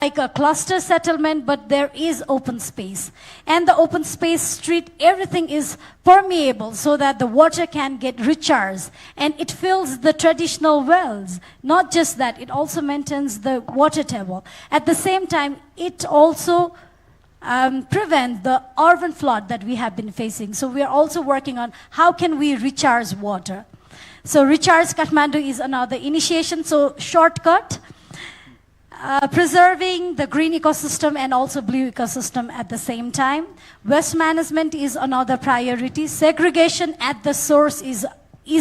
like a cluster settlement, but there is open space. And the open space street, everything is permeable so that the water can get recharged. And it fills the traditional wells. Not just that, it also maintains the water table. At the same time, it also prevents the urban flood that we have been facing. So we are also working on how can we recharge water. So Recharge Kathmandu is another initiation, so shortcut. Preserving the green ecosystem and also blue ecosystem at the same time. Waste management is another priority. Segregation at the source is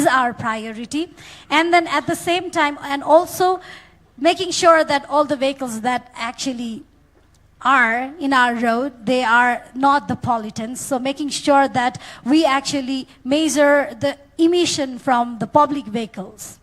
our priority. And then at the same time, and also making sure that all the vehicles that actually are in our road, they are not the pollutants. So making sure that we actually measure the emission from the public vehicles.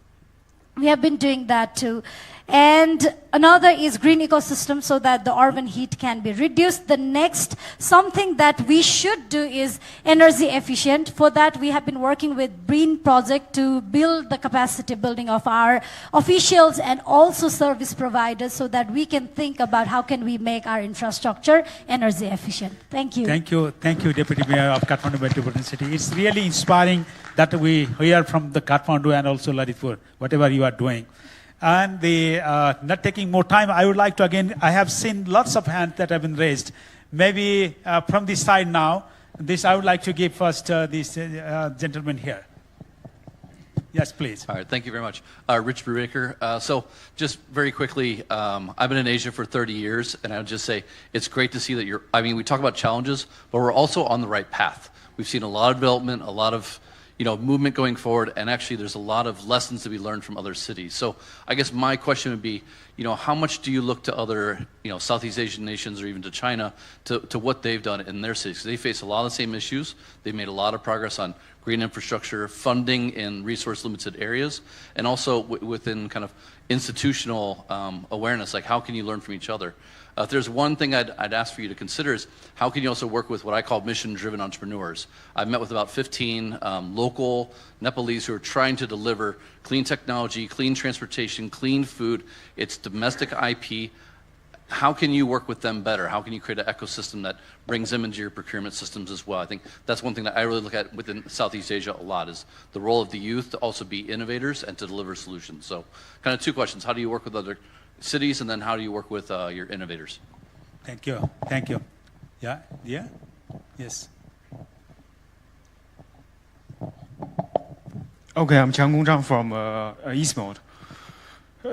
We have been doing that too. And another is green ecosystem so that the urban heat can be reduced. The next, something that we should do is energy efficient. For that, we have been working with Green Project to build the capacity building of our officials and also service providers so that we can think about how can we make our infrastructure energy efficient. Thank you. Thank you, Deputy Mayor of Kathmandu Metropolitan City. It's really inspiring that we hear from the Kathmandu and also Lalitpur, whatever you are doing. And not taking more time, I would like to again, I have seen lots of hands that have been raised. Maybe from this side now, I would like to give first this gentleman here. Yes, please. All right, thank you very much. Rich Brubaker. So just very quickly, I've been in Asia for 30 years, and I would just say it's great to see that we talk about challenges, but we're also on the right path. We've seen a lot of development, a lot of movement going forward, and actually there's a lot of lessons to be learned from other cities. So I guess my question would be, how much do you look to other, Southeast Asian nations or even to China to what they've done in their cities? They face a lot of the same issues. They've made a lot of progress on green infrastructure, funding in resource-limited areas, and also within kind of institutional awareness, like how can you learn from each other? If there's one thing I'd ask for you to consider is how can you also work with what I call mission-driven entrepreneurs. I've met with about 15 local Nepalese who are trying to deliver clean technology, clean transportation, clean food. It's domestic IP. How can you work with them better? How can you create an ecosystem that brings them into your procurement systems as well? I think that's one thing that I really look at within Southeast Asia a lot is the role of the youth to also be innovators and to deliver solutions. So kind of two questions. How do you work with other cities, and then how do you work with your innovators? Thank you. Yeah? Yes. Okay, I'm Chiang Gongzhang from Eastmode.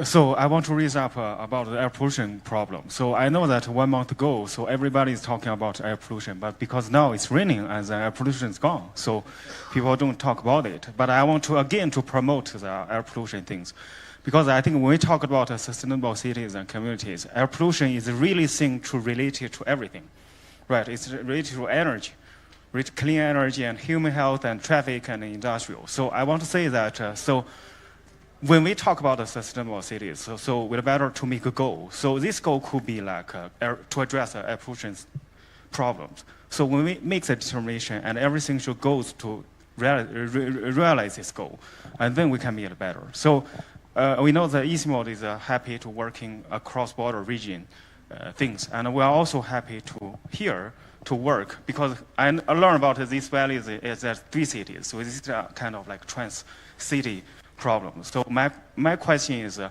So I want to raise up about the air pollution problem. So I know that 1 month ago, so everybody is talking about air pollution, but because now it's raining and the air pollution is gone, so people don't talk about it. But I want to again to promote the air pollution things. Because I think when we talk about sustainable cities and communities, air pollution is really related to everything, right? It's related to energy, clean energy and human health and traffic and industrial. So I want to say that, so when we talk about sustainable cities, so we're better to make a goal. So this goal could be like to address air pollution problems. So when we make the determination and everything should go to realize this goal, and then we can make it better. So we know that Eastmode is happy to working across border region things, and we are also happy to work because I learned about this valley is at 3 cities, so this is kind of like trans-city problem. So my question is,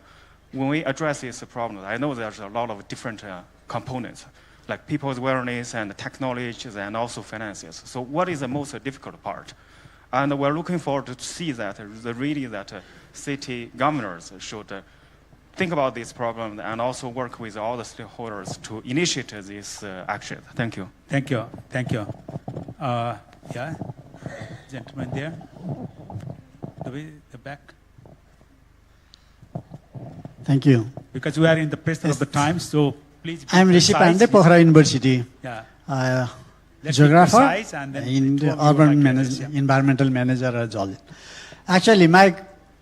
when we address this problem, I know there's a lot of different components, like people's awareness and technologies and also finances. So what is the most difficult part? And we're looking forward to see that city governors should think about this problem and also work with all the stakeholders to initiate this action. Thank you. Thank you. Yeah, gentleman there, the back. Thank you. Because we are in the press of the time, so please. I am Rishi Pandey, Pokhara University. Yeah. Geographer in urban environmental manager as well. Actually, my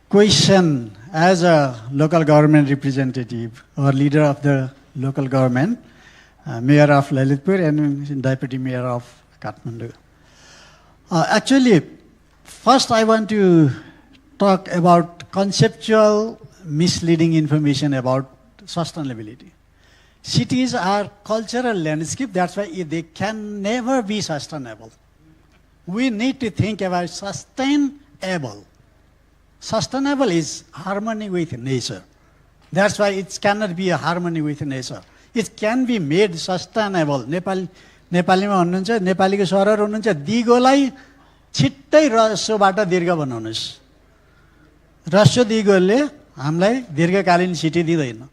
question as a local government representative or leader of the local government, mayor of Lalitpur and deputy mayor of Kathmandu. Actually, first I want to talk about conceptual misleading information about sustainability. cities are cultural landscape. That's why they can never be sustainable. We need to think about sustainable. Sustainable is harmony with nature. That's why it cannot be a harmony with nature. It can be made sustainable. नेपालीमा भन्नुहुन्छ नेपालीको सरर हुनुहुन्छ दिगोलाई छिट्टै रस्योबाट दीर्घ बनाउनुस् रस्यो दिगोले हामीलाई दीर्घकालीन city दिदैन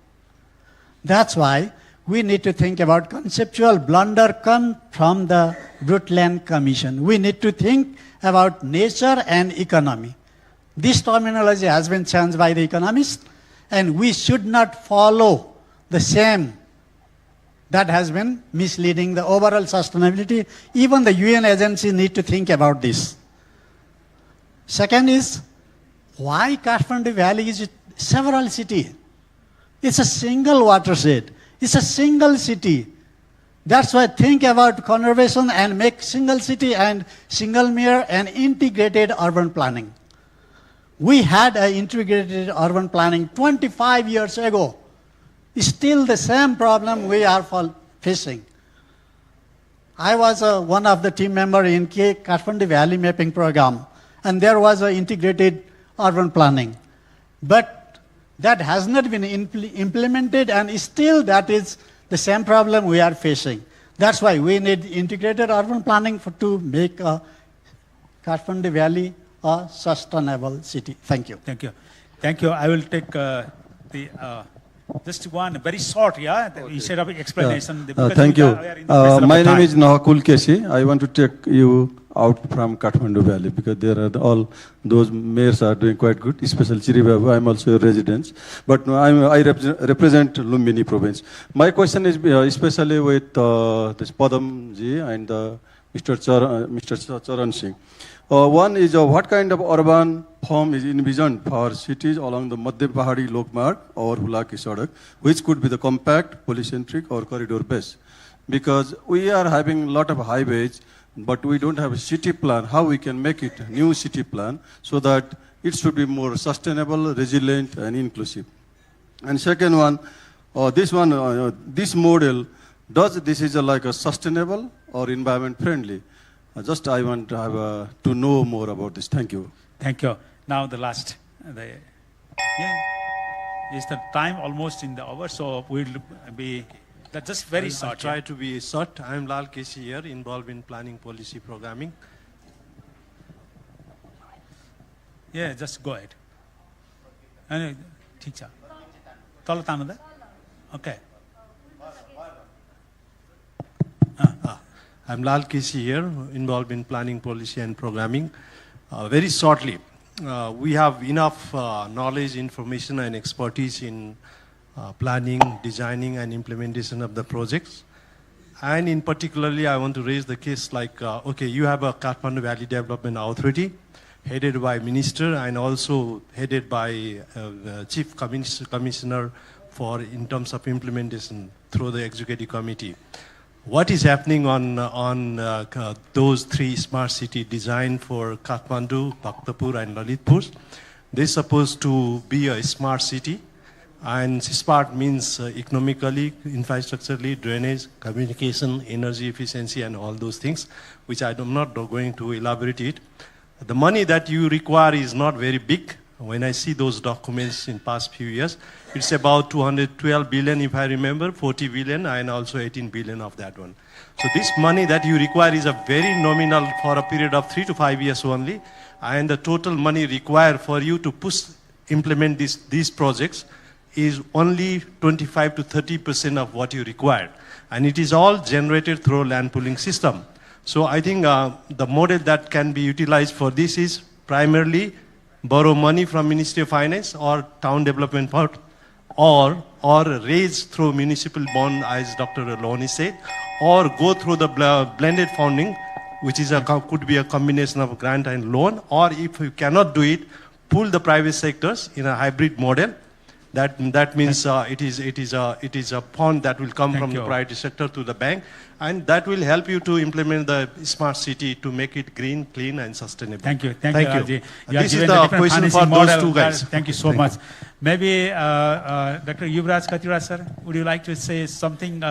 That's why we need to think about conceptual blunder come from the Brundtland Commission. We need to think about nature and economy. This terminology has been changed by the economists, and we should not follow the same that has been misleading the overall sustainability. Even the UN agencies need to think about this. Second is, why Kathmandu Valley is several cities? It's a single watershed. It's a single city. That's why think about conservation and make single city and single mayor and integrated urban planning. We had an integrated urban planning 25 years ago. Still the same problem we are facing. I was one of the team members in Kathmandu Valley mapping program, and there was an integrated urban planning. But that has not been implemented, and still that is the same problem we are facing. That's why we need integrated urban planning to make Kathmandu Valley a sustainable city. Thank you. Thank you. Thank you. I will take just one very short, instead of explanation. Thank you. My name is Nahakul Kesi. I want to take you out from Kathmandu Valley because there are all those mayors are doing quite good, especially Chiribabu. I'm also a resident, but I represent Lumbini province. My question is especially with this Padam ji and Mr. Charan Singh. One is what kind of urban form is envisioned for cities along the Madhya Pahadi Lokmarg or Hulaki Sadak, which could be the compact, polycentric or corridor based? Because we are having a lot of highways, but we don't have a city plan. How we can make it a new city plan so that it should be more sustainable, resilient and inclusive? And second one, this model, this is like a sustainable or environment friendly? Just I want to have to know more about this. Thank you. Thank you. Now the last. Is the time almost in the hour, so we'll be just very short. I'll try to be short. I'm Lal Kesi here, involved in planning policy programming. Yeah, just go ahead. Teacher. Okay. I'm Lal Kesi here, involved in planning policy and programming. Very shortly, we have enough knowledge, information and expertise in planning, designing and implementation of the projects. And in particularly, I want to raise the case like, okay, you have a Kathmandu Valley Development Authority headed by Minister and also headed by Chief Commissioner for in terms of implementation through the Executive Committee. What is happening on those three smart city designed for Kathmandu, Bhaktapur and Lalitpur? They're supposed to be a smart city, and smart means economically, infrastructurally, drainage, communication, energy efficiency and all those things, which I'm not going to elaborate it. The money that you require is not very big. When I see those documents in past few years, it's about 212 billion if I remember, 40 billion and also 18 billion of that one. So this money that you require is a very nominal for a period of 3 to 5 years only, and the total money required for you to implement these projects is only 25 to 30% of what you required, and it is all generated through land pooling system. So I think the model that can be utilized for this is primarily borrow money from Ministry of Finance or Town Development Board, or raise through municipal bond, as Dr. Lohani said, or go through the blended funding, which is could be a combination of grant and loan, or if you cannot do it, pull the private sectors in a hybrid model That means it is a fund that will come from the private sector to the bank, and that will help you to implement the smart city to make it green, clean, and sustainable. Thank you, you. This is given the different question for financing those model. two guys. Thank you so much. Maybe Dr. Yuvraj Khatiraj sir, would you like to say something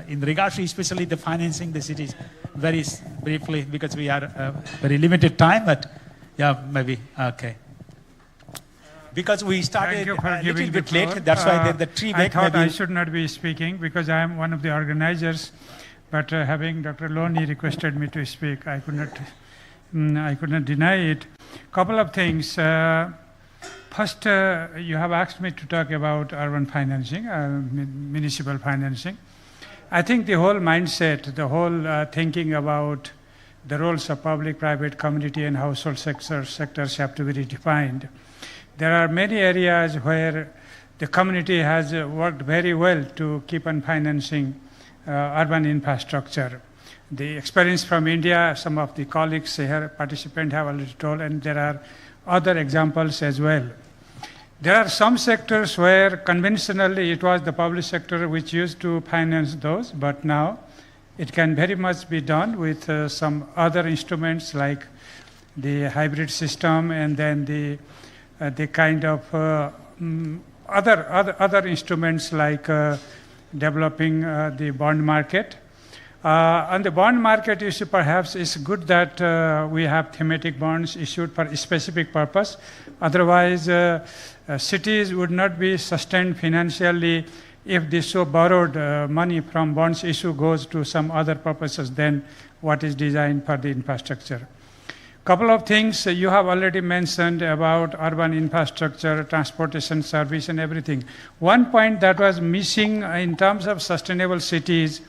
in regards to especially the financing the cities, very briefly, because we are very limited time, but yeah, maybe okay. Because we started a little bit late, that's why the tree I back thought maybe. I should not be speaking because I am one of the organizers, but having Dr. Loney requested me to speak, I could not deny it. Couple of things. First, you have asked me to talk about urban financing, municipal financing. I think the whole mindset, the whole thinking about the roles of public, private, community, and household sectors have to be redefined. There are many areas where the community has worked very well to keep on financing urban infrastructure. The experience from India, some of the colleagues here, participants have already told, and there are other examples as well. There are some sectors where conventionally it was the public sector which used to finance those, but now it can very much be done with some other instruments like the hybrid system and then the kind of other instruments like developing the bond market. On the bond market issue, perhaps it's good that we have thematic bonds issued for a specific purpose. Otherwise, cities would not be sustained financially if the so borrowed money from bonds issue goes to some other purposes than what is designed for the infrastructure. Couple of things you have already mentioned about urban infrastructure, transportation service and everything. One point that was missing in terms of sustainable cities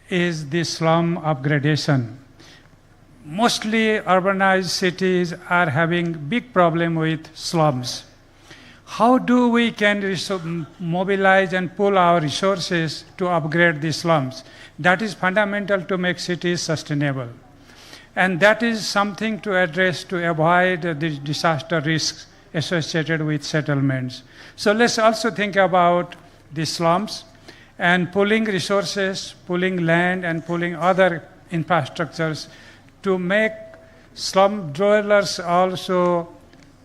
is the slum upgradation. Mostly urbanized cities are having big problem with slums. How do we can mobilize and pool our resources to upgrade the slums? That is fundamental to make cities sustainable. And that is something to address to avoid the disaster risks associated with settlements. So let's also think about the slums and pooling resources, pooling land and pooling other infrastructures to make slum dwellers also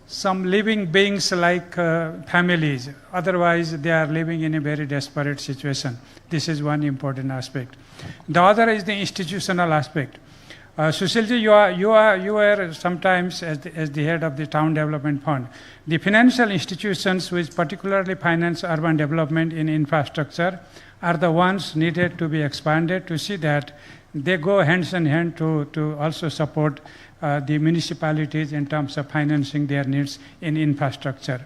some living beings like families. Otherwise, they are living in a very desperate situation. This is one important aspect. The other is the institutional aspect. Sushilji, you were sometimes as the head of the Town Development Fund. The financial institutions which particularly finance urban development in infrastructure are the ones needed to be expanded to see that they go hands in hand to also support the municipalities in terms of financing their needs in infrastructure.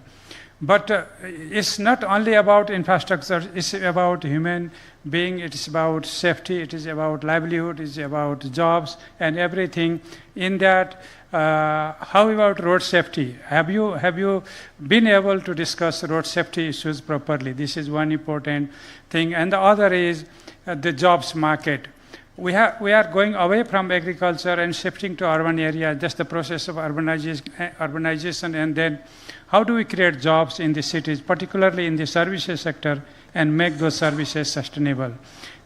But it's not only about infrastructure, it's about human being, it's about safety, it is about livelihood, it's about jobs and everything. In that, how about road safety? Have you been able to discuss road safety issues properly? This is one important thing. And the other is the jobs market. We are going away from agriculture and shifting to urban areas, just the process of urbanization, and then how do we create jobs in the cities, particularly in the services sector, and make those services sustainable?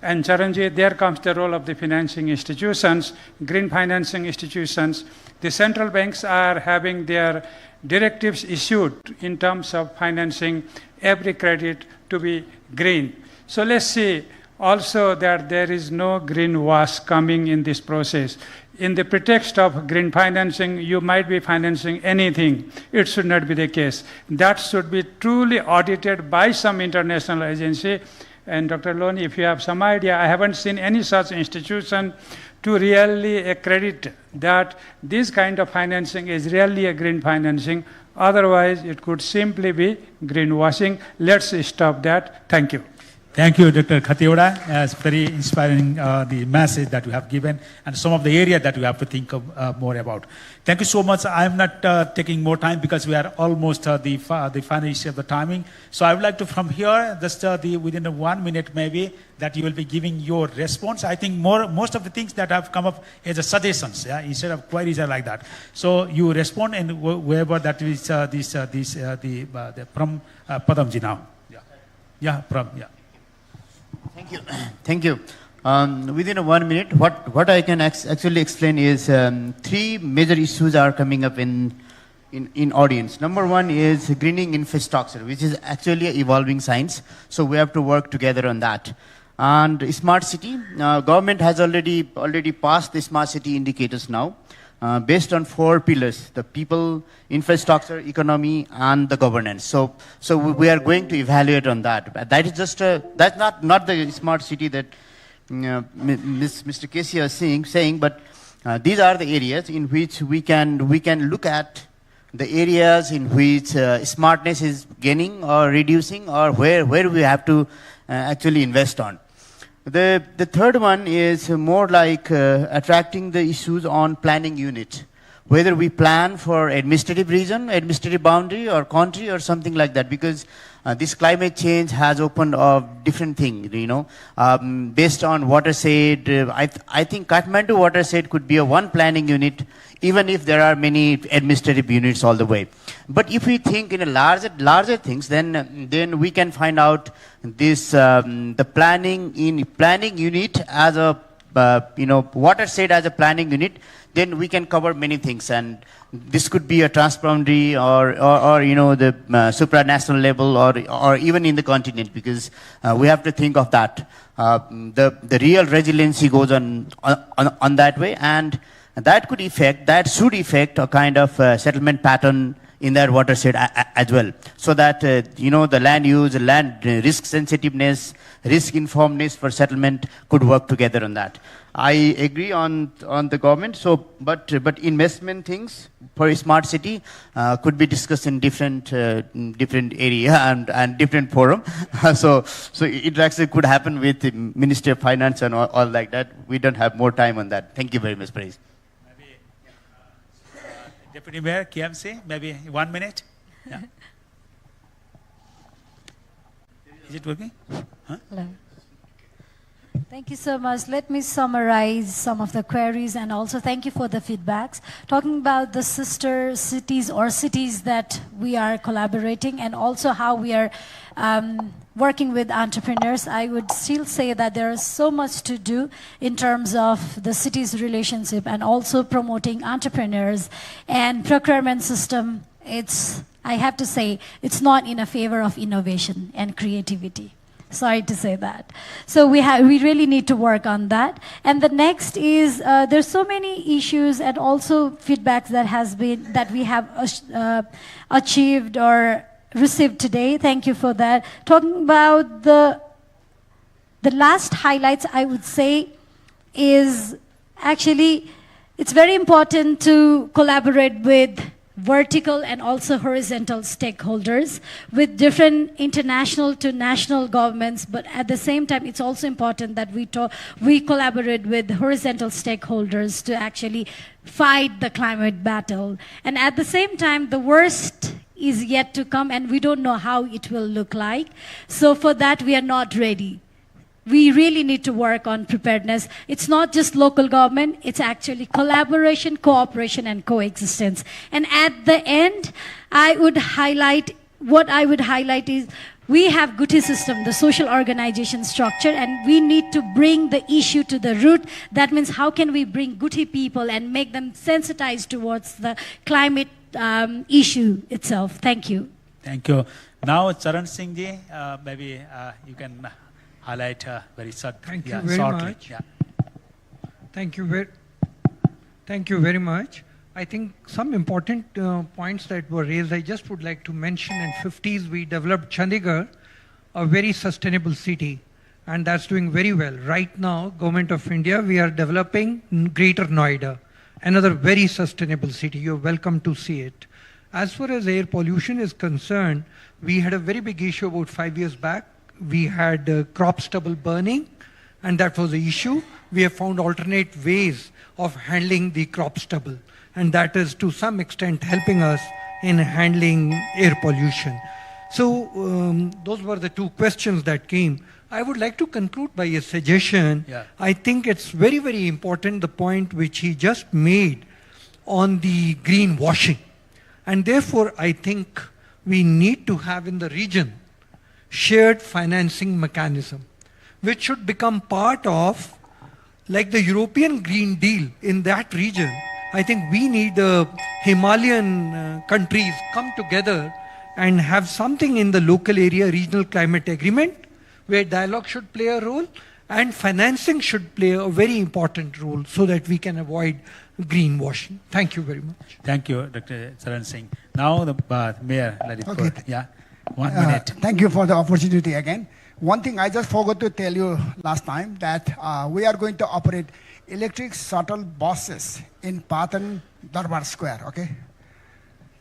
And Charanjit, there comes the role of the financing institutions, green financing institutions. The central banks are having their directives issued in terms of financing every credit to be green. So let's see also that there is no greenwash coming in this process. In the pretext of green financing, you might be financing anything. It should not be the case. That should be truly audited by some international agency. And Dr. Loney, if you have some idea, I haven't seen any such institution to really accredit that this kind of financing is really a green financing. Otherwise, it could simply be greenwashing. Let's stop that. Thank you. Thank you, Dr. Khatioda. It's very inspiring, the message that you have given and some of the area that we have to think of, more about. Thank you so much. I'm not taking more time because we are almost the final issue of the timing. So I would like to, from here, just within 1 minute maybe, that you will be giving your response. I think most of the things that have come up as a suggestions, yeah, instead of queries are like that. So you respond and whoever that is from Padamji now. Yeah, from, yeah. Thank you. Thank you. Within 1 minute, what I can actually explain is 3 major issues are coming up in audience. Number 1 is greening infrastructure, which is actually an evolving science. So we have to work together on that. And smart city, government has already passed the smart city indicators now. Based on 4 pillars: the people, infrastructure, economy, and the governance. So we are going to evaluate on that. That is just that's not the smart city that Mr. Casey is saying, but these are the areas in which we can look at the areas in which smartness is gaining or reducing, or where we have to actually invest on. The third one is more like attracting the issues on planning unit, whether we plan for administrative region, administrative boundary, or country, or something like that, because this climate change has opened a different thing, you know. Based on watershed, I think Kathmandu watershed could be a one planning unit, even if there are many administrative units all the way. But if we think in a larger things, then we can find out this the planning unit as a watershed as a planning unit. Then we can cover many things, and this could be a transboundary or the supranational level, or even in the continent, because we have to think of that. The real resiliency goes on that way, and that should affect a kind of settlement pattern in that watershed as well, so that the land use, land risk sensitiveness, risk informedness for settlement could work together on that. I agree on the government. So, but investment things for a smart city could be discussed in different area and different forum. so it actually could happen with the Ministry of Finance and all like that. We don't have more time on that. Thank you very much, Praise. Deputy Mayor, KMC, maybe 1 minute. Yeah. Is it working? Huh? Hello. Thank you so much. Let me summarize some of the queries, and also thank you for the feedbacks. Talking about the sister cities or cities that we are collaborating, and also how we are working with entrepreneurs, I would still say that there is so much to do in terms of the city's relationship and also promoting entrepreneurs and procurement system. I have to say, it's not in a favor of innovation and creativity. Sorry to say that. So we really need to work on that. And the next is there's so many issues and also feedbacks that we have achieved or received today. Thank you for that. Talking about the last highlights, I would say, is actually it's very important to collaborate with vertical and also horizontal stakeholders with different international to national governments, but at the same time it's also important that we collaborate with horizontal stakeholders to actually fight the climate battle. And at the same time, the worst is yet to come, and we don't know how it will look like. So for that, we are not ready. We really need to work on preparedness. It's not just local government, it's actually collaboration, cooperation, and coexistence. And at the end, what I would highlight is we have Guti system, the social organization structure, and we need to bring the issue to the root. That means how can we bring Guti people and make them sensitized towards the climate issue itself. Thank you. Thank you. Now, Charan Singh ji, maybe you can highlight very short. Thank you very much. Yeah. Thank you very much. I think some important points that were raised, I just would like to mention. In 50s, we developed Chandigarh, a very sustainable city, and that's doing very well. Right now, Government of India, we are developing Greater Noida, another very sustainable city. You're welcome to see it. As far as air pollution is concerned, we had a very big issue about 5 years back. we had crop stubble burning, and that was the issue. We have found alternate ways of handling the crop stubble, and that is to some extent helping us in handling air pollution. So those were the two questions that came. I would like to conclude by a suggestion. Yeah. I think it's very, very important, the point which he just made on the greenwashing. And therefore, I think we need to have in the region shared financing mechanism, which should become part of, like the European Green Deal in that region. I think we need Himalayan countries come together and have something in the local area regional climate agreement, where dialogue should play a role and financing should play a very important role so that we can avoid greenwashing. Thank you very much. Thank you, Dr. Charan Singh. Now the Mayor, let it Okay. go. Yeah, 1 minute. Thank you for the opportunity again. One thing I just forgot to tell you last time, that we are going to operate electric shuttle buses in Patan Darbar Square. Okay,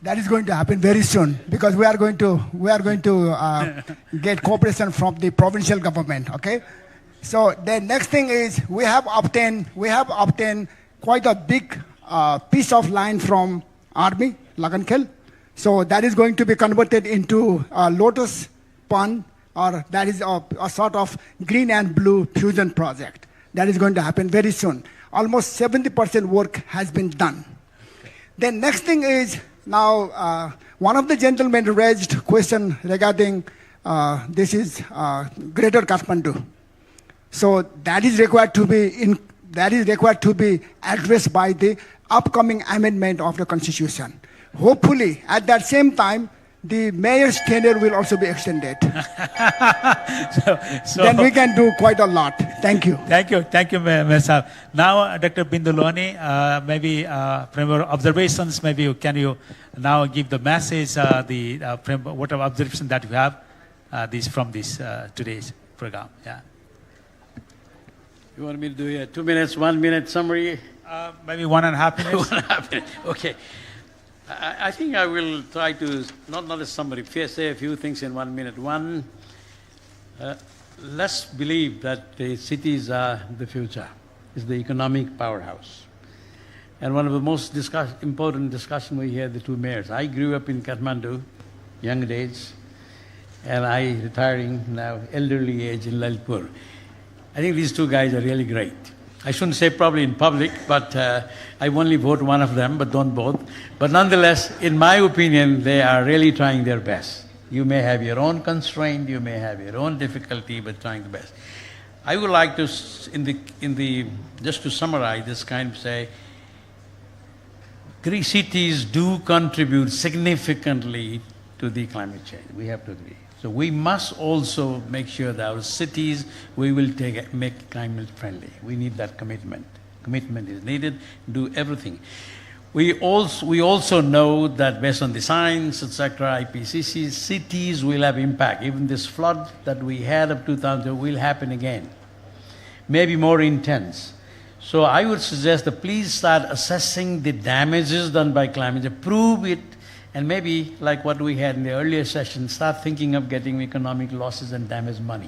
that is going to happen very soon, because we are going to get cooperation from the provincial government. Okay, so the next thing is we have obtained quite a big piece of land from Army Lagankhel. So that is going to be converted into a lotus pond, or that is a sort of green and blue fusion project. That is going to happen very soon. Almost 70% work has been done. Then next thing is, now one of the gentlemen raised question regarding this is Greater Kathmandu. So that is required to be addressed by the upcoming amendment of the Constitution. Hopefully, at that same time, the mayor's tenure will also be extended. So Then we can do quite a lot. Thank you. Thank you, Mayor Sahab. Now, Dr. Bindu Lohani, maybe from your observations, maybe can you now give the message, from whatever observation that you have, from this today's program? Yeah. You want me to do a 2 minutes, 1 minute summary? Maybe 1.5 minutes. 1.5 minutes. Okay. I think I will try to, not a summary, say a few things in 1 minute. One, let's believe that the cities are the future, is the economic powerhouse. And one of the most important discussion we had, the two mayors. I grew up in Kathmandu, young days, and I retiring now, elderly age in Lalitpur. I think these two guys are really great. I shouldn't say probably in public, but I only vote one of them, but don't both. But nonetheless, in my opinion, they are really trying their best. You may have your own constraint, you may have your own difficulty, but trying the best. I would like to, just to summarize this kind of say, three cities do contribute significantly to the climate change. We have to agree. So we must also make sure that our cities, we will make climate friendly. We need that commitment. Commitment is needed, do everything. We also know that based on the science, etc., IPCC, cities will have impact. Even this flood that we had of 2000 will happen again, maybe more intense. So I would suggest that please start assessing the damages done by climate change, prove it, and maybe, like what we had in the earlier session, start thinking of getting economic losses and damage money.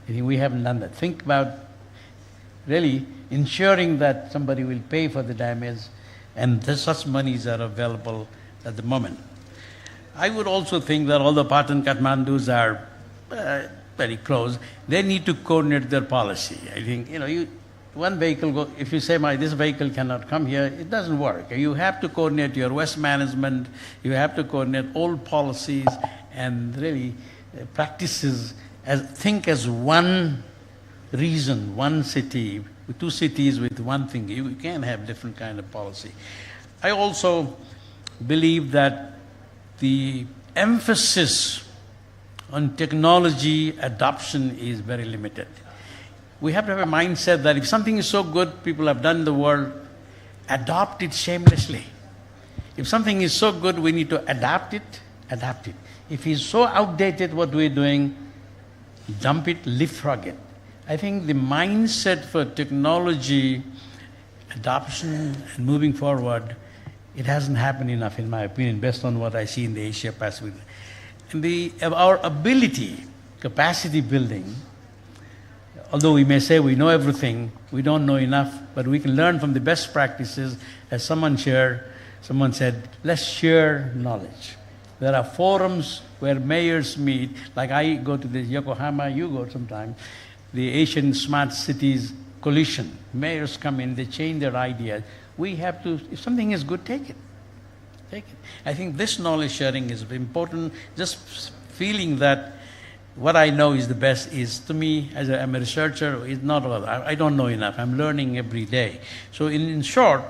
I think we haven't done that. Think about really ensuring that somebody will pay for the damage, and such monies are available at the moment. I would also think that all the Patan Kathmandus are very close. They need to coordinate their policy. I think, one vehicle, if you say, this vehicle cannot come here, it doesn't work. You have to coordinate your waste management, you have to coordinate all policies and really practices, think as one region, one city, two cities with one thing. You can't have different kind of policy. I also believe that the emphasis on technology adoption is very limited. We have to have a mindset that if something is so good, people have done in the world, adopt it shamelessly. If something is so good, we need to adapt it, adapt it. If it's so outdated what we're doing, dump it, leapfrog it. I think the mindset for technology adoption and moving forward, it hasn't happened enough in my opinion, based on what I see in the Asia Pacific. And our ability capacity building. Although we may say we know everything, we don't know enough, but we can learn from the best practices. As someone said, let's share knowledge. There are forums where mayors meet, like I go to the Yokohama, you go sometimes, the Asian Smart Cities Coalition. Mayors come in, they change their ideas. We have to, if something is good, take it. Take it. I think this knowledge sharing is important. Just feeling that what I know is the best is, to me, as I'm a researcher, is not all. I don't know enough. I'm learning every day. So in short,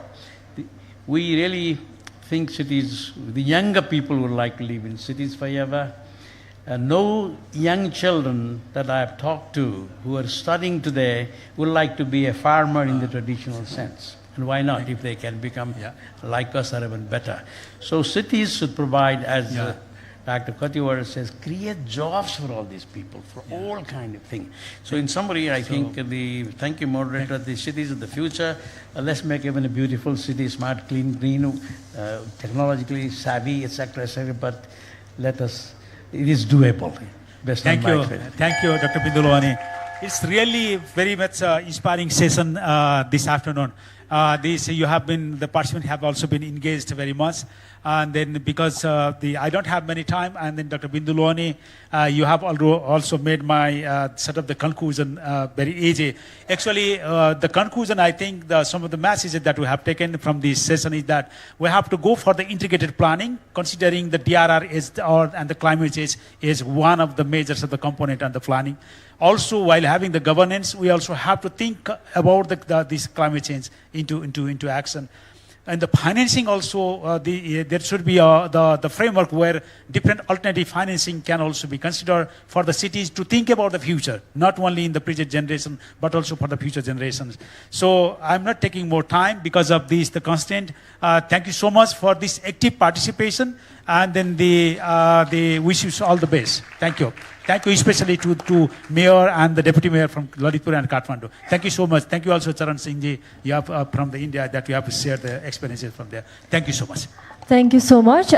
we really think cities, the younger people would like to live in cities forever. No young children that I've talked to who are studying today would like to be a farmer in the traditional sense. And why not, if they can become like us or even better? So cities should provide, as Dr. Katiwara says, create jobs for all these people, for all kind of things. So in summary, I think thank you, moderator, the cities of the future. Let's make even a beautiful city, smart, clean, green, technologically savvy, etc., etc. But let us, it is doable. Thank you. Thank you, Dr. Bindulwani. It's really very much inspiring session this afternoon. The participants have also been engaged very much. And then because I don't have many time, and then Dr. Bindulwani, you have also made my sort of the conclusion very easy. Actually, the conclusion, I think some of the messages that we have taken from this session is that we have to go for the integrated planning, considering the DRR and the climate change is one of the measures of the component and the planning. Also, while having the governance, we also have to think about this climate change into action. And the financing also, there should be the framework where different alternative financing can also be considered for the cities to think about the future, not only in the present generation, but also for the future generations. So I'm not taking more time because of the constraint. Thank you so much for this active participation, and then the wish you all the best. Thank you. Thank you especially to Mayor and the Deputy Mayor from Lalitpur and Kathmandu. Thank you so much. Thank you also Charan Singh ji, you have from the India, that you have shared the experiences from there. Thank you so much. Thank you so much.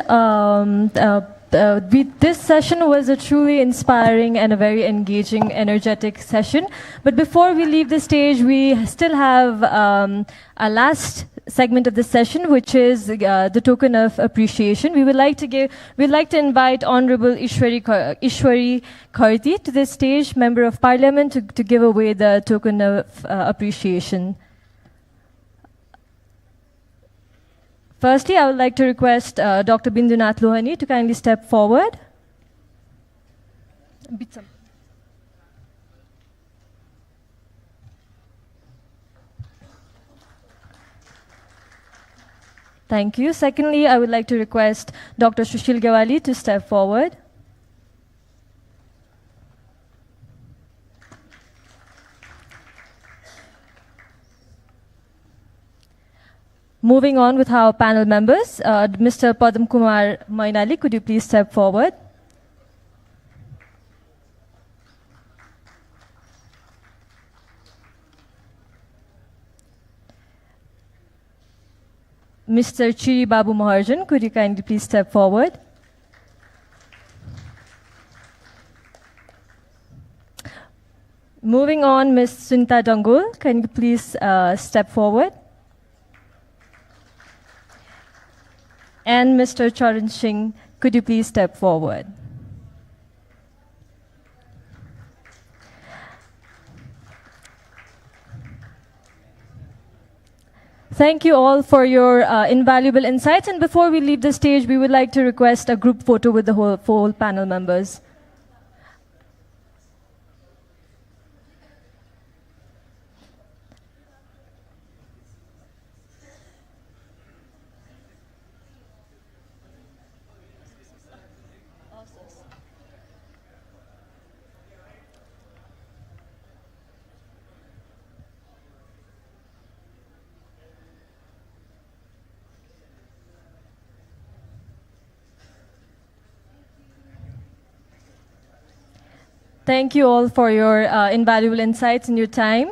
This session was a truly inspiring and a very engaging, energetic session. But before we leave the stage, we still have a last segment of the session, which is the token of appreciation. We'd like to invite Honorable Ishwari Kharti to the stage, Member of Parliament, to give away the token of appreciation. Firstly, I would like to request Dr. Bindunath Lohani to kindly step forward. Thank you. Secondly, I would like to request Dr. Sushil Gewali to step forward. Moving on with our panel members, Mr. Padam Kumar Mainali, could you please step forward? Mr. Chiri Babu Maharjan, could you kindly please step forward? Moving on, Ms. Sunita Dangul, can you please step forward? And Mr. Charan Singh, could you please step forward? Thank you all for your invaluable insights. And before we leave the stage, we would like to request a group photo with the whole panel members. Thank you all for your invaluable insights and your time.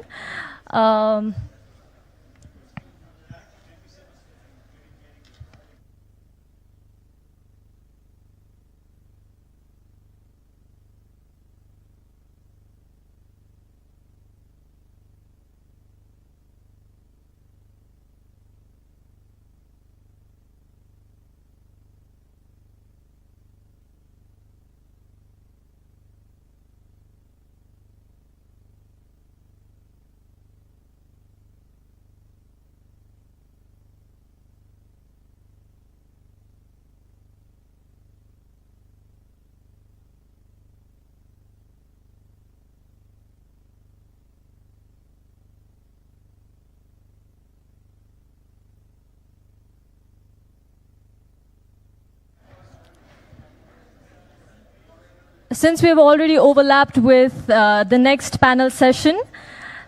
since we have already overlapped with the next panel session,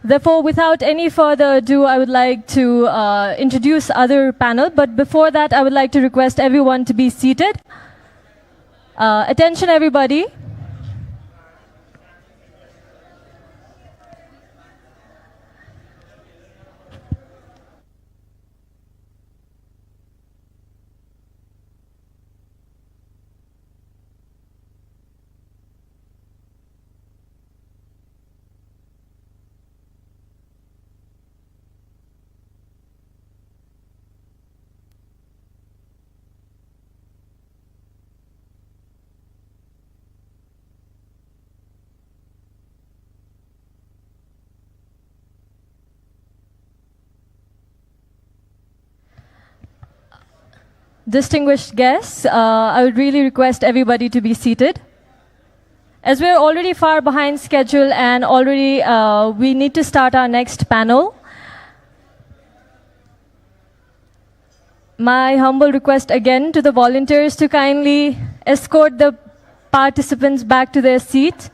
therefore, without any further ado, I would like to introduce other panel. But before that, I would like to request everyone to be seated. Attention, everybody. Distinguished guests, I would really request everybody to be seated. As we're already far behind schedule and already we need to start our next panel, my humble request again to the volunteers to kindly escort the participants back to their seats.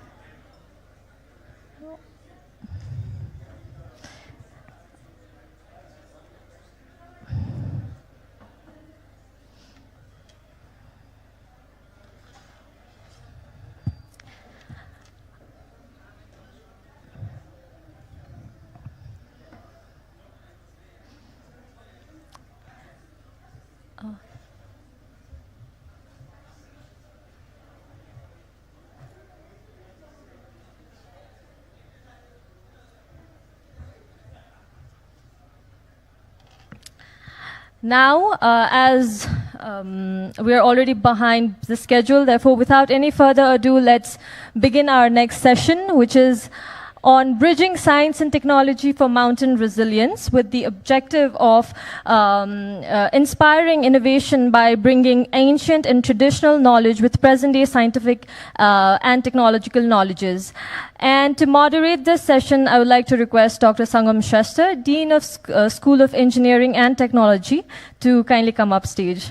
Now, as we are already behind the schedule, therefore, without any further ado, let's begin our next session, which is on bridging science and technology for mountain resilience, with the objective of inspiring innovation by bringing ancient and traditional knowledge with present-day scientific and technological knowledges. And to moderate this session, I would like to request Dr. Sangam Shastra, Dean of School of Engineering and Technology, to kindly come up stage.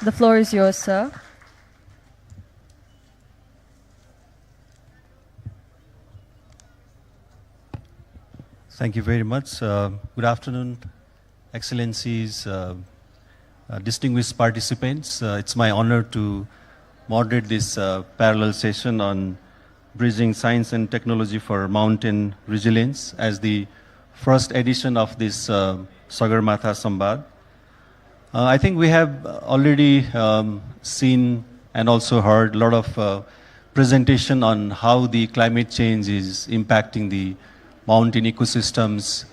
The floor is yours, sir. Thank you very much. Good afternoon, Excellencies, distinguished participants. It's my honor to moderate this parallel session on bridging science and technology for mountain resilience as the first edition of this Sagarmatha Sambad. I think we have already seen and also heard a lot of presentation on how the climate change is impacting the mountain ecosystems,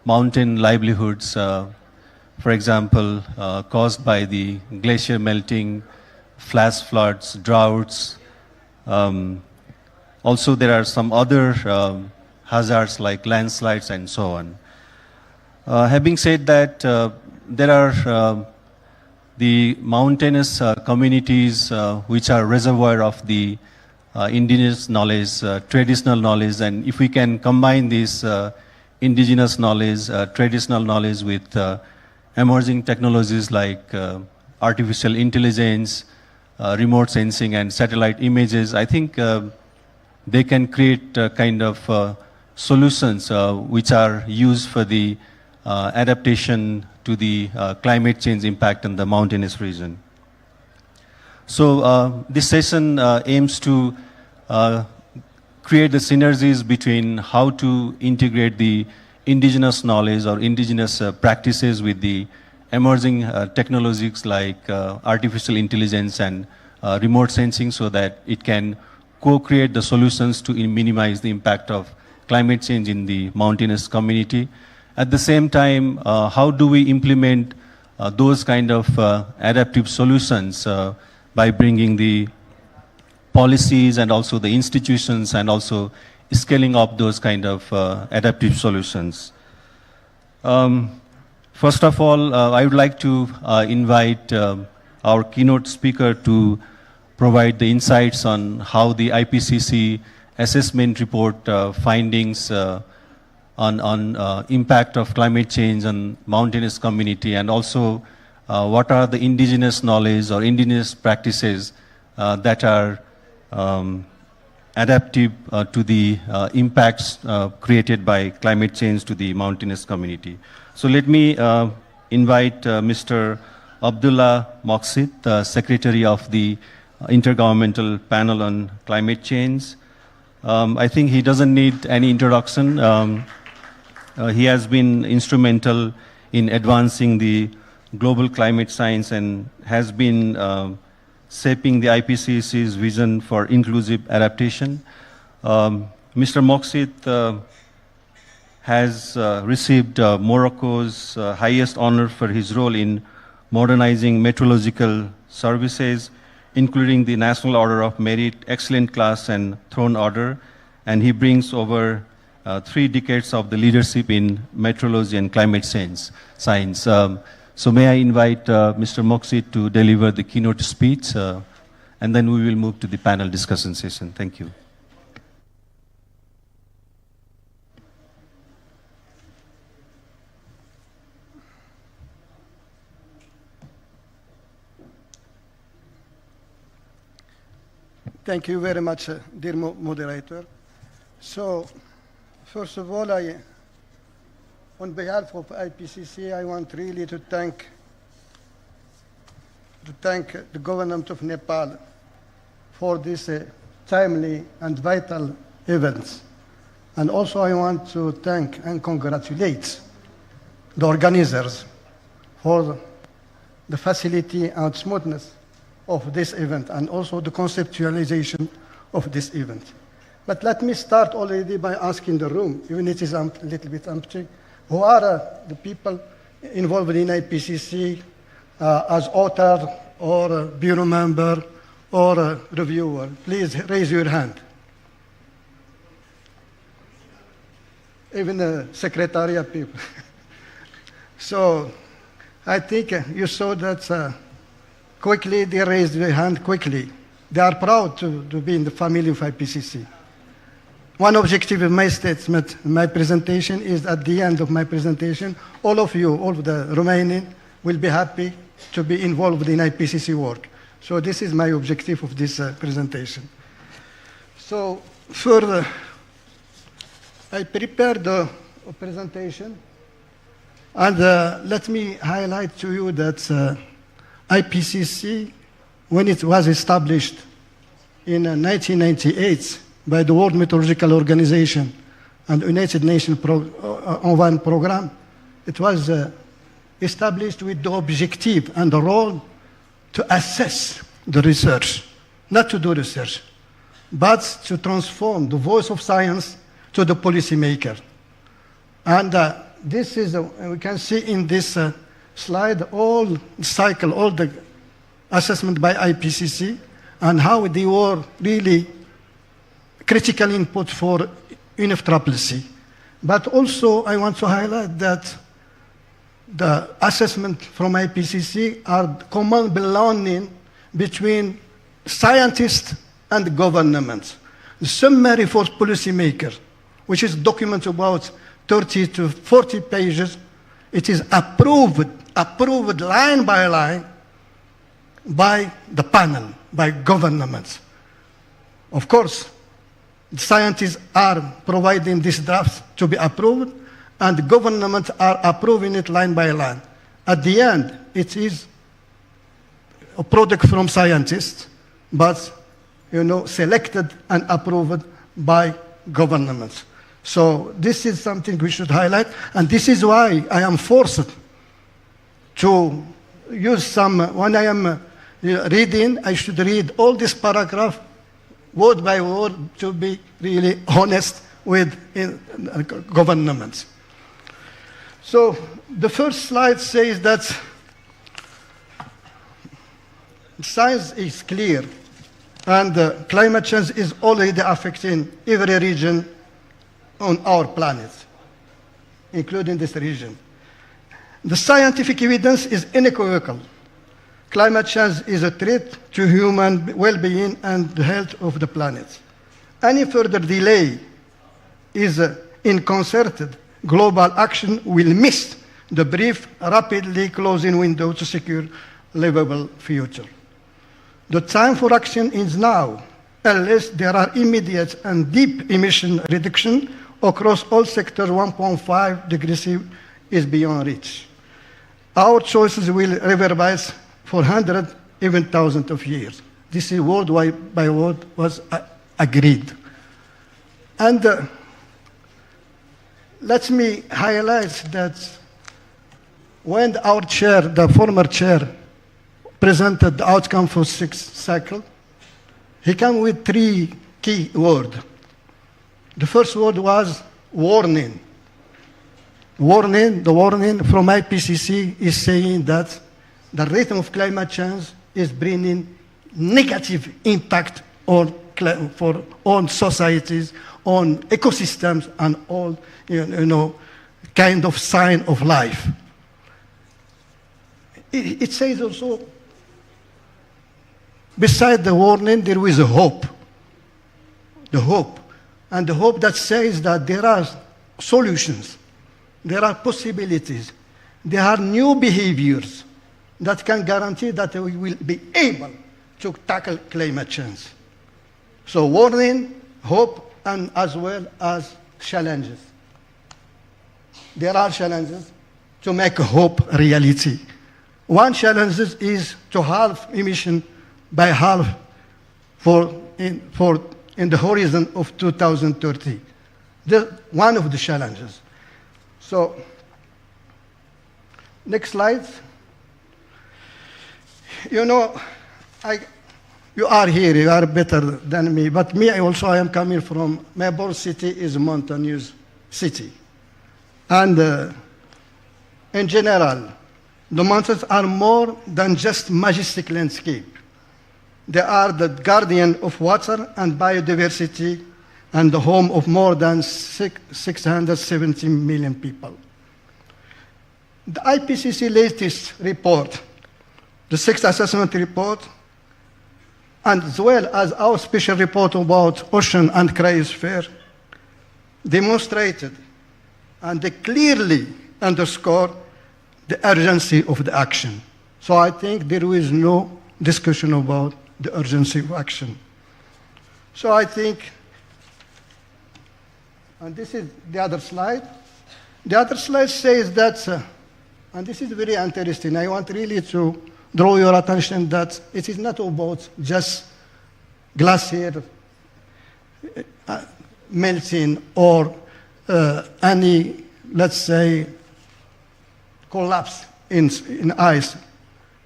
mountain livelihoods, for example, caused by the glacier melting, flash floods, droughts. Also, there are some other hazards like landslides and so on. Having said that, there are the mountainous communities which are reservoir of the indigenous knowledge, traditional knowledge, and if we can combine this indigenous knowledge, traditional knowledge with emerging technologies like artificial intelligence, remote sensing and satellite images, I think they can create kind of solutions which are used for the adaptation to the climate change impact in the mountainous region. So this session aims to create the synergies between how to integrate the indigenous knowledge or indigenous practices with the emerging technologies like artificial intelligence and remote sensing, so that it can co-create the solutions to minimize the impact of climate change in the mountainous community. At the same time, how do we implement those kind of adaptive solutions by bringing the policies and also the institutions and also scaling up those kind of adaptive solutions. First of all, I would like to invite our keynote speaker to provide the insights on how the IPCC assessment report findings on impact of climate change on mountainous community, and also what are the indigenous knowledge or indigenous practices that are adaptive to the impacts created by climate change to the mountainous community. So let me invite Mr. Abdullah Moqsit, Secretary of the Intergovernmental Panel on Climate Change. I think he doesn't need any introduction. He has been instrumental in advancing the global climate science and has been shaping the IPCC's vision for inclusive adaptation. Mr. Moqsit has received Morocco's highest honor for his role in modernizing meteorological services, including the National Order of Merit, Excellent Class, and Throne Order. And he brings over 3 decades of the leadership in meteorology and climate change science. So may I invite Mr. Moqsit to deliver the keynote speech, and then we will move to the panel discussion session. Thank you. Thank you very much, dear moderator. So, first of all, on behalf of IPCC, I want really to thank the government of Nepal for this timely and vital events. And also I want to thank and congratulate the organizers for the facility and smoothness of this event and also the conceptualization of this event. But let me start already by asking the room, even if it is a little bit empty, who are the people involved in IPCC as author or bureau member or reviewer? Please raise your hand. Even the secretariat people. So I think you saw that quickly they raised their hand quickly. They are proud to be in the family of IPCC. One objective of my statement, my presentation, is at the end of my presentation, all of you, all of the Romanian, will be happy to be involved in IPCC work. So this is my objective of this presentation. So further, I prepared the presentation, and let me highlight to you that IPCC, when it was established in 1998 by the World Meteorological Organization and United Nations ONE program, it was established with the objective and the role to assess the research, not to do research, but to transform the voice of science to the policymaker. And this is, we can see in this slide, all the cycle, all the assessment by IPCC, and how they were really critical input for UNFCCC. But also, I want to highlight that the assessment from IPCC are common belonging between scientists and governments. The summary for policymakers, which is document about 30 to 40 pages, it is approved line by line by the panel, by governments. Of course, scientists are providing this draft to be approved, and governments are approving it line by line. At the end, it is a product from scientists, but selected and approved by governments. So this is something we should highlight, and this is why I am forced to use some, when I am reading, I should read all this paragraph word by word to be really honest with governments. So the first slide says that science is clear, and climate change is already affecting every region on our planet, including this region. The scientific evidence is unequivocal. Climate change is a threat to human well-being and the health of the planet. Any further delay is in concerted global action will miss the brief, rapidly closing window to secure livable future. The time for action is now, unless there are immediate and deep emission reduction across all sectors. 1.5 degrees C is beyond reach. Our choices will reverberate for hundreds, even thousands of years. This is word by word was agreed. And let me highlight that when our chair, the former chair, presented the outcome for 6th cycle, he came with 3 key words. The first word was warning. Warning, the warning from IPCC is saying that the rate of climate change is bringing negative impact on societies, on ecosystems, and all kind of sign of life. It says also, beside the warning, there is a hope. The hope. And the hope that says that there are solutions, there are possibilities, there are new behaviors that can guarantee that we will be able to tackle climate change. So warning, hope, and as well as challenges. There are challenges to make hope a reality. One challenge is to halve emission by half in the horizon of 2030. One of the challenges. So, next slide. You are here, you are better than me, but me also, I am coming from, my born city is a mountainous city. And in general, the mountains are more than just majestic landscape. They are the guardian of water and biodiversity and the home of more than 670 million people. The IPCC latest report, the 6th assessment report, and as well as our special report about ocean and cryosphere, demonstrated and they clearly underscore the urgency of the action. So I think there is no discussion about the urgency of action. So I think, and this is the other slide. The other slide says that, and this is very interesting, I want really to draw your attention that it is not about just glacier melting or any, let's say, collapse in ice.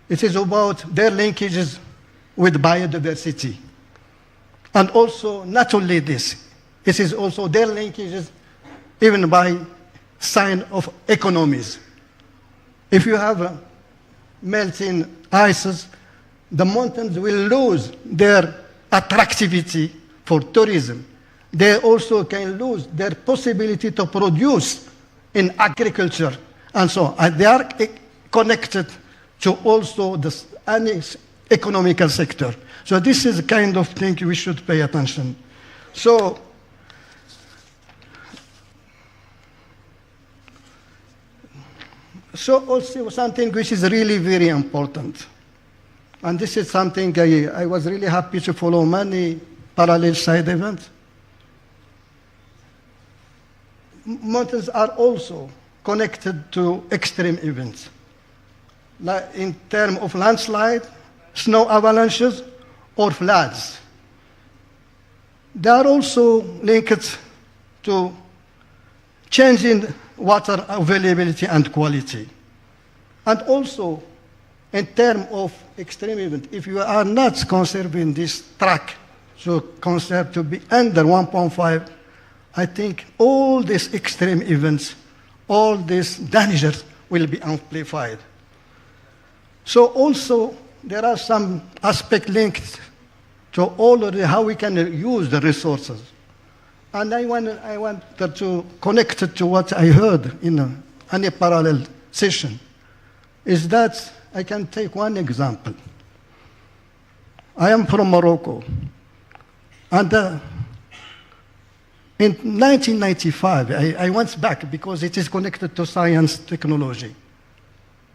It is about their linkages with biodiversity. And also, not only this, it is also their linkages even by sign of economies. If you have melting ices, the mountains will lose their attractivity for tourism. They also can lose their possibility to produce in agriculture and so on. And they are connected to also any economical sector. So this is the kind of thing we should pay attention. So also something which is really very important. And this is something I was really happy to follow many parallel side events. Mountains are also connected to extreme events. Like in terms of landslide, snow avalanches, or floods. They are also linked to changing water availability and quality. And also, in terms of extreme event, if you are not conserving this track, so conserve to be under 1.5, I think all these extreme events, all these dangers will be amplified. So also, there are some aspects linked to all of how we can use the resources. And I wanted to connect it to what I heard in any parallel session, is that I can take one example. I am from Morocco, and In 1995, I went back because it is connected to science technology.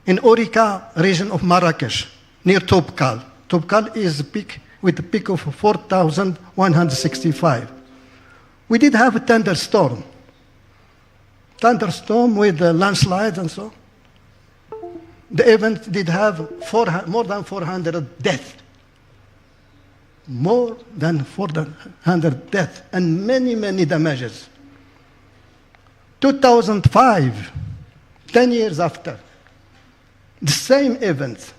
In Orica region of Marrakesh, near Topkal. Topkal is a peak with a peak of 4,165. We did have a thunderstorm. Thunderstorm with landslides and so. The event did have more than 400 deaths. More than 400 deaths and many, many damages. 2005, 10 years after, the same event,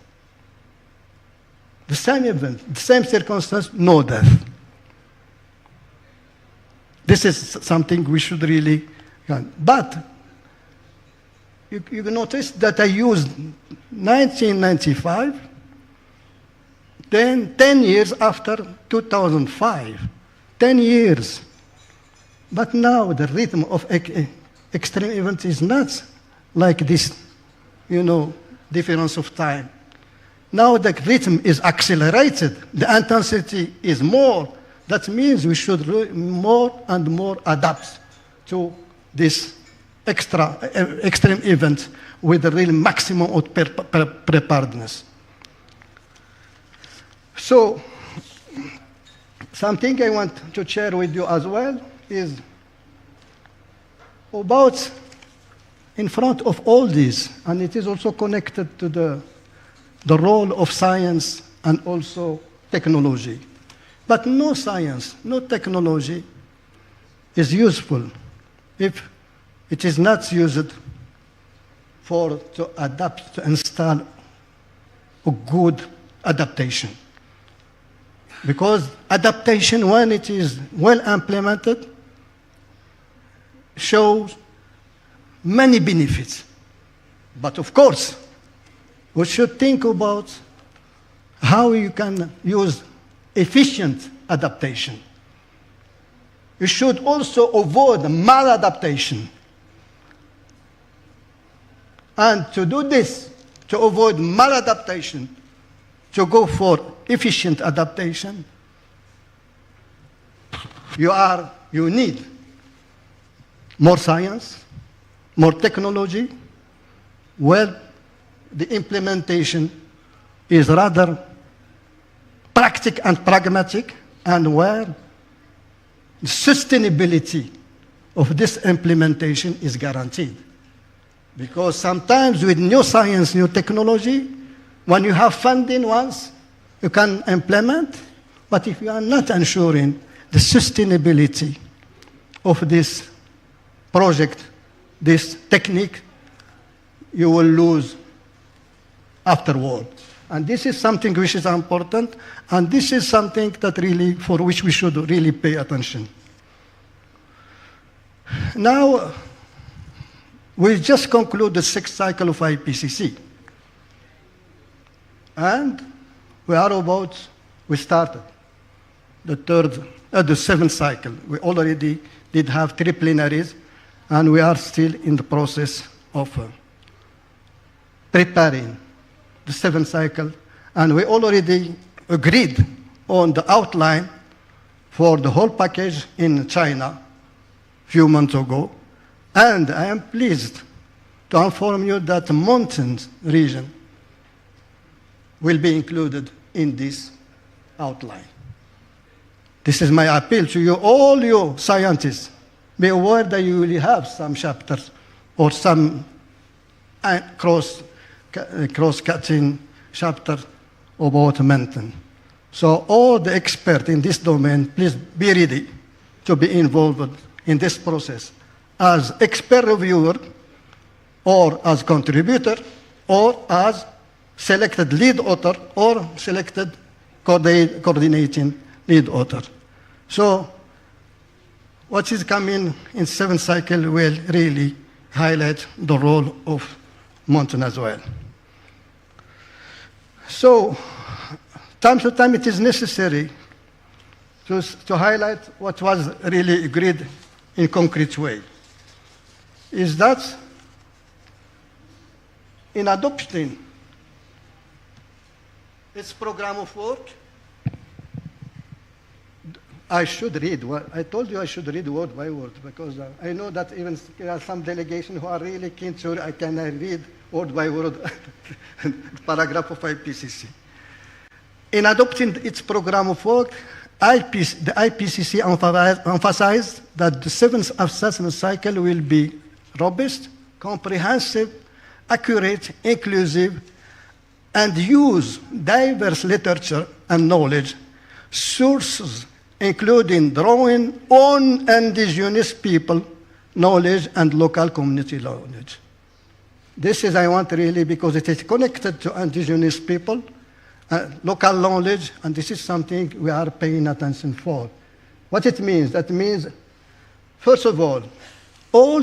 the same circumstance, no death. This is something we should really, but you notice that I used 1995, then 10 years after 2005, 10 years. But now the rhythm of extreme events is not like this, difference of time. Now the rhythm is accelerated, the intensity is more. That means we should more and more adapt to this extreme event with the real maximum of preparedness. So, something I want to share with you as well is about, in front of all this, and it is also connected to the role of science and also technology. But no science, no technology is useful if it is not used to adapt, to install a good adaptation. Because adaptation, when it is well implemented, shows many benefits. But of course, we should think about how you can use efficient adaptation. You should also avoid maladaptation. And to do this, to avoid maladaptation, to go for efficient adaptation, you need more science, more technology. Well, the implementation is rather practical and pragmatic, and where the sustainability of this implementation is guaranteed. Because sometimes with new science, new technology, when you have funding once, you can implement, but if you are not ensuring the sustainability of this project, this technique, you will lose afterward. And this is something which is important, and this is something that really, for which we should really pay attention. Now, we just conclude the 6th cycle of IPCC. And we started the 7th cycle. We already did have 3 plenaries, and we are still in the process of preparing the 7th cycle. And we already agreed on the outline for the whole package in China a few months ago. And I am pleased to inform you that the mountains region will be included in this outline. This is my appeal to you, all you scientists. Be aware that you will have some chapters or some cross-cutting chapter about mountain. So all the experts in this domain, please be ready to be involved in this process as expert reviewer or as contributor or as selected lead author or selected coordinating lead author. So what is coming in 7th cycle will really highlight the role of mountain as well. So time to time it is necessary to highlight what was really agreed in concrete way. Is that in adopting its program of work, I should read. I told you I should read word by word because I know that even there are some delegations who are really keen to. I can read word by word paragraph of IPCC. In adopting its program of work, the IPCC emphasized that the seventh assessment cycle will be robust, comprehensive, accurate, inclusive, and use diverse literature and knowledge sources, including drawing on indigenous people knowledge and local community knowledge. This is, I want really, because it is connected to indigenous people, local knowledge, and this is something we are paying attention for. What it means? That means, first of all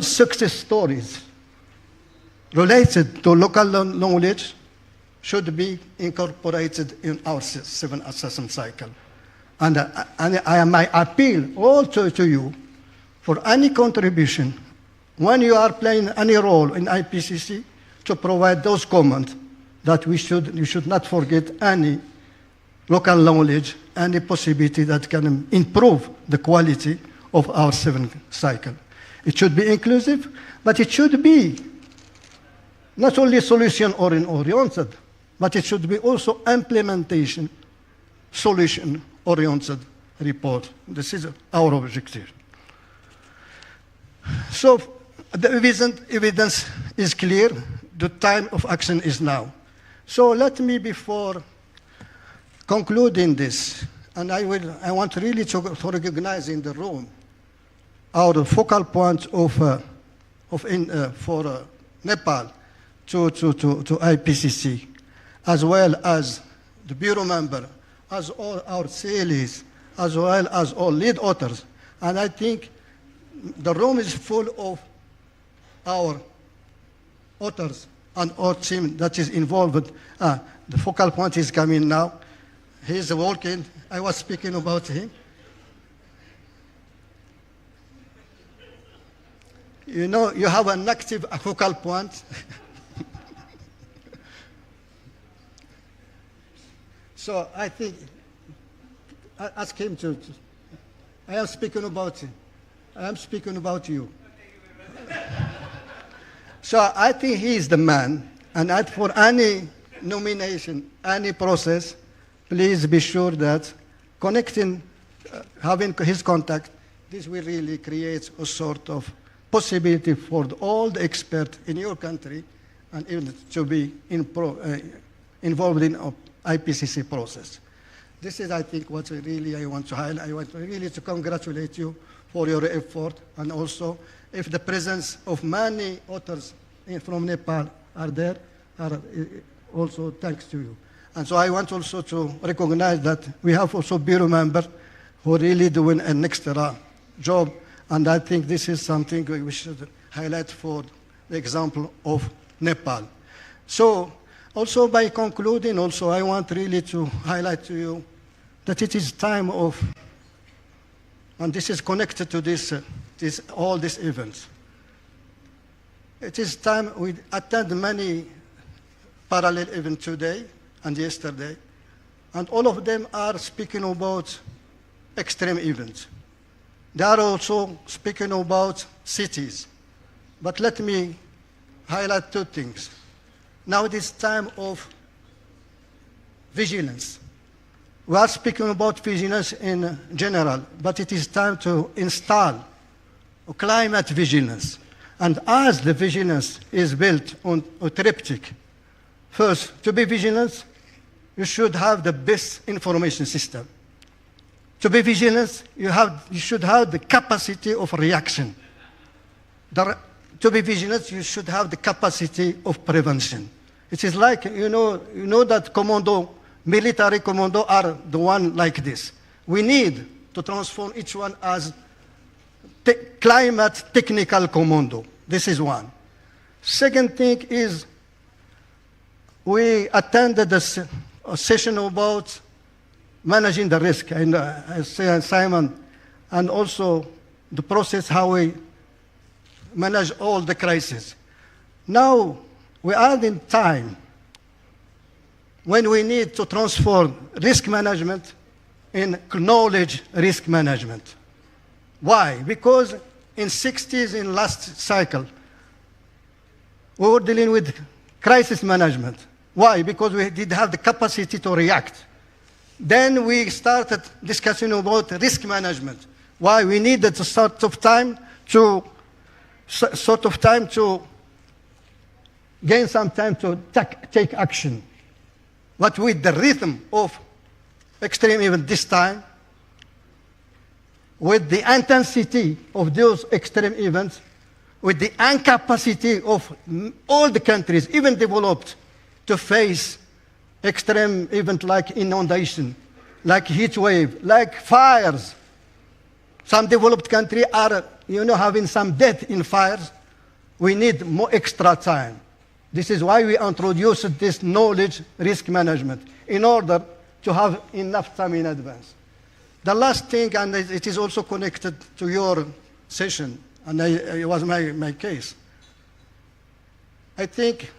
success stories related to local knowledge should be incorporated in our 7 assessment cycle. And my appeal also to you for any contribution when you are playing any role in IPCC to provide those comments that you should not forget any local knowledge, any possibility that can improve the quality of our 7 cycle. It should be inclusive, but it should be not only solution-oriented, but it should be also implementation, solution-oriented report. This is our objective. So the evidence is clear. The time of action is now. So let me, before concluding this, and I want really to recognize in the room our focal point for Nepal to IPCC, as well as the Bureau member, as all our CLEs, as well as all lead authors. And I think the room is full of our authors and our team that is involved. The focal point is coming now. He's walking. I was speaking about him. You know, you have an active focal point. So I think, ask him to. I am speaking about him. I am speaking about you. So I think he is the man, and for any nomination, any process, please be sure that connecting, having his contact, this will really create a sort of possibility for all the experts in your country and even to be involved in IPCC process. This is, I think, what really I want to highlight. I want really to congratulate you for your effort, and also if the presence of many authors from Nepal are there, also thanks to you. And so I want also to recognize that we have also Bureau members who are really doing an extra job, and I think this is something we should highlight for the example of Nepal. So also by concluding, also I want really to highlight to you that it is time of, and this is connected to all these events. It is time we attend many parallel events today and yesterday, and all of them are speaking about extreme events. They are also speaking about cities. But let me highlight 2 things. Now it is time of vigilance. We are speaking about vigilance in general, but it is time to install climate vigilance. And as the vigilance is built on a triptych, first, to be vigilant, you should have the best information system. To be vigilant, you should have the capacity of reaction. To be vigilant, you should have the capacity of prevention. It is like, you know that military commando are the one like this. We need to transform each one as climate technical commando. This is one. Second thing is, we attended a session about managing the risk, and Simon, and also the process how we manage all the crises. Now we are in time when we need to transform risk management in knowledge risk management. Why? Because in 60s, in last cycle, we were dealing with crisis management. Why? Because we did have the capacity to react. Then we started discussing about risk management. Why? We needed a sort of time to gain some time to take action. But with the rhythm of extreme event this time, with the intensity of those extreme events, with the incapacity of all the countries, even developed, to face extreme events like inundation, like heat wave, like fires. Some developed countries are, having some death in fires. We need more extra time. This is why we introduced this knowledge risk management, in order to have enough time in advance. The last thing, and it is also connected to your session, and it was my case. I think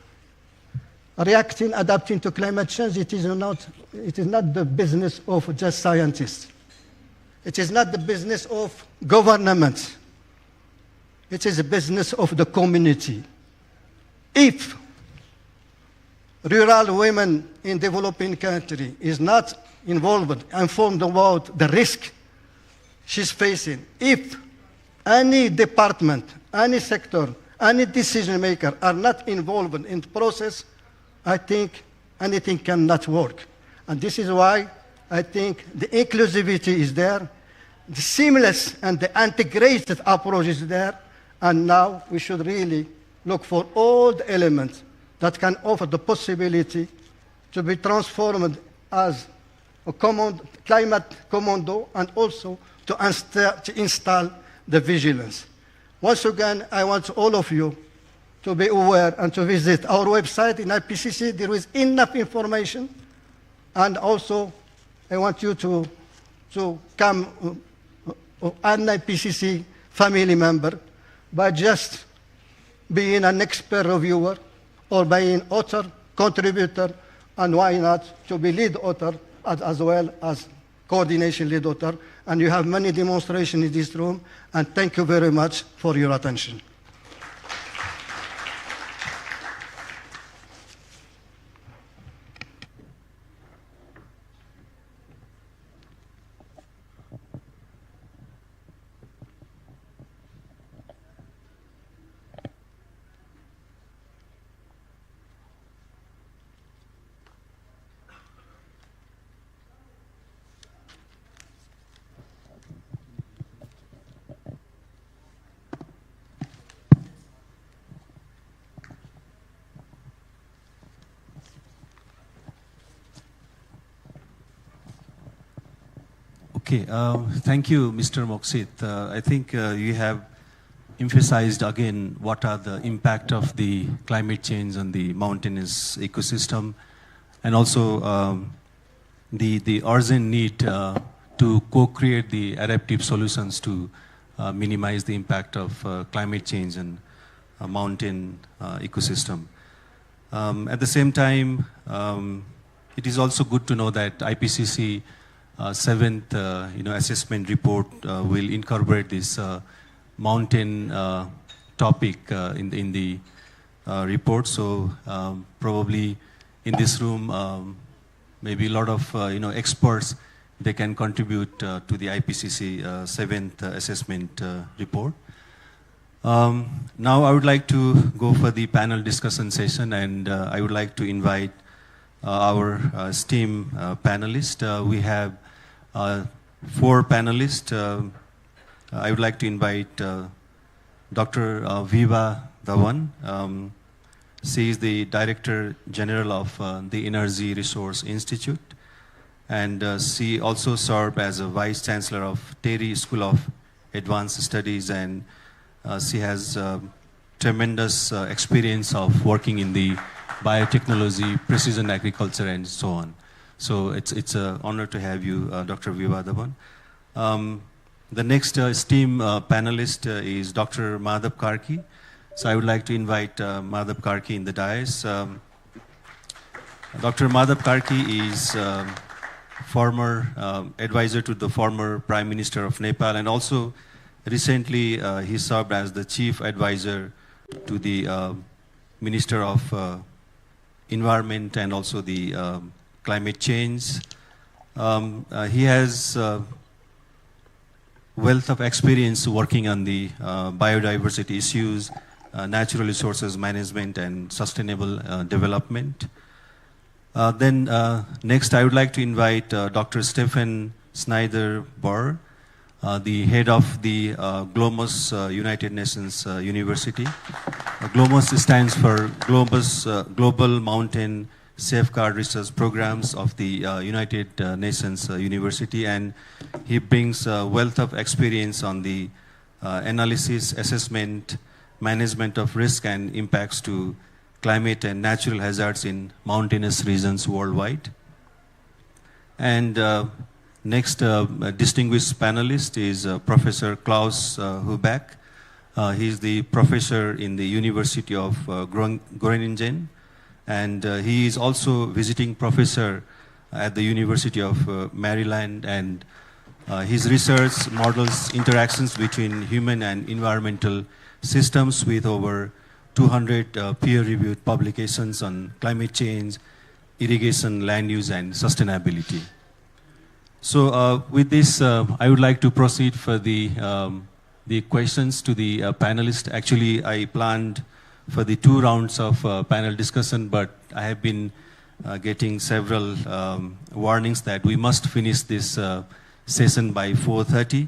reacting, adapting to climate change, it is not the business of just scientists. It is not the business of governments. It is a business of the community. If rural women in developing country is not involved, informed about the risk she's facing, if any department, any sector, any decision maker are not involved in the process, I think anything cannot work. And this is why I think the inclusivity is there, the seamless and the integrated approach is there, and now we should really look for all the elements that can offer the possibility to be transformed as a climate commando, and also to install the vigilance. Once again, I want all of you to be aware and to visit our website in IPCC. There is enough information. And also, I want you to come an IPCC family member by just being an expert reviewer or being author, contributor, and why not to be lead author as well as coordination lead author. And you have many demonstrations in this room, and thank you very much for your attention. Okay, thank you, Mr. Moksit. I think you have emphasized again what are the impact of the climate change on the mountainous ecosystem, and also the urgent need to co-create the adaptive solutions to minimize the impact of climate change on mountain ecosystem. At the same time, it is also good to know that IPCC seventh assessment report will incorporate this mountain topic in the report. So probably in this room, maybe a lot of experts, they can contribute to the IPCC seventh assessment report. Now I would like to go for the panel discussion session, and I would like to invite our esteemed panelists. We have 4 panelists. I would like to invite Dr. Viva Dhawan. She is the Director General of the Energy Resource Institute, and she also served as a Vice Chancellor of Terry School of Advanced Studies, and she has tremendous experience of working in the biotechnology, precision agriculture, and so on. So it's an honor to have you, Dr. Viva Dhawan. The next esteemed panelist is Dr. Madhav Karki. So I would like to invite Madhav Karki in the dais. Dr. Madhav Karki is former advisor to the former Prime Minister of Nepal, and also recently he served as the chief advisor to the Minister of Environment and also the climate change. He has wealth of experience working on the biodiversity issues, natural resources management, and sustainable development. Next, I would like to invite Dr. Stephen Snyder-Burr, the head of the GLOMOS United Nations University. GLOMOS stands for Global Mountain Safeguard Research Programs of the United Nations University, and he brings a wealth of experience on the analysis, assessment, management of risk and impacts to climate and natural hazards in mountainous regions worldwide. And next distinguished panelist is Professor Klaus Huback. He is the professor in the University of Groningen, and he is also visiting professor at the University of Maryland, and his research models interactions between human and environmental systems with over 200 peer-reviewed publications on climate change, irrigation, land use, and sustainability. So with this, I would like to proceed for the questions to the panelists. Actually, I planned for the 2 rounds of panel discussion, but I have been getting several warnings that we must finish this session by 4:30.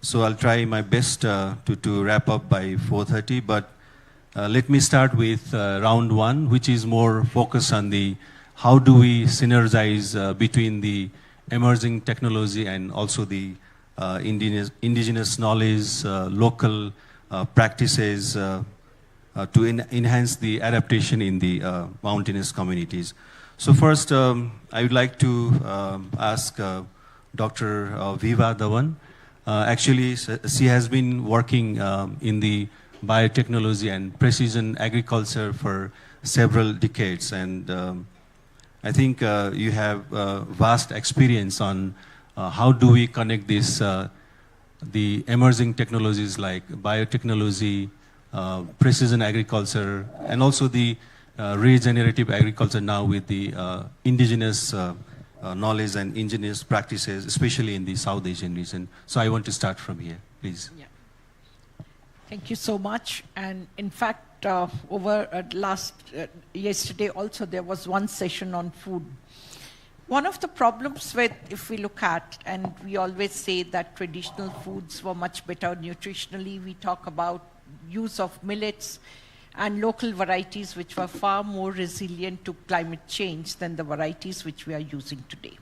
So I'll try my best to wrap up by 4:30, but let me start with round 1, which is more focused on the how do we synergize between the emerging technology and also the indigenous knowledge, local practices to enhance the adaptation in the mountainous communities. So first, I would like to ask Dr. Viva Dhawan. Actually, she has been working in the biotechnology and precision agriculture for several decades, and I think you have vast experience on how do we connect this, the emerging technologies like biotechnology, precision agriculture, and also the regenerative agriculture now with the indigenous knowledge and indigenous practices, especially in the South Asian region. So I want to start from here, please. Yeah. Thank you so much. And in fact, yesterday also there was one session on food. One of the problems with, if we look at, and we always say that traditional foods were much better nutritionally, we talk about use of millets and local varieties which were far more resilient to climate change than the varieties which we are using today.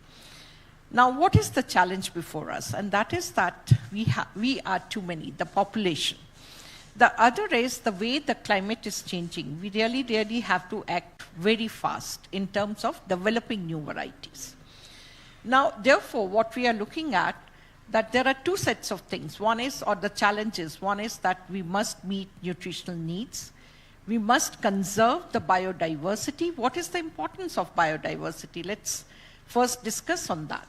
Now, what is the challenge before us? And that is that we are too many, the population. The other is the way the climate is changing. We really have to act very fast in terms of developing new varieties. Now, therefore, what we are looking at, that there are 2 sets of things. One is, or the challenges, one is that we must meet nutritional needs. We must conserve the biodiversity. What is the importance of biodiversity? Let's first discuss on that.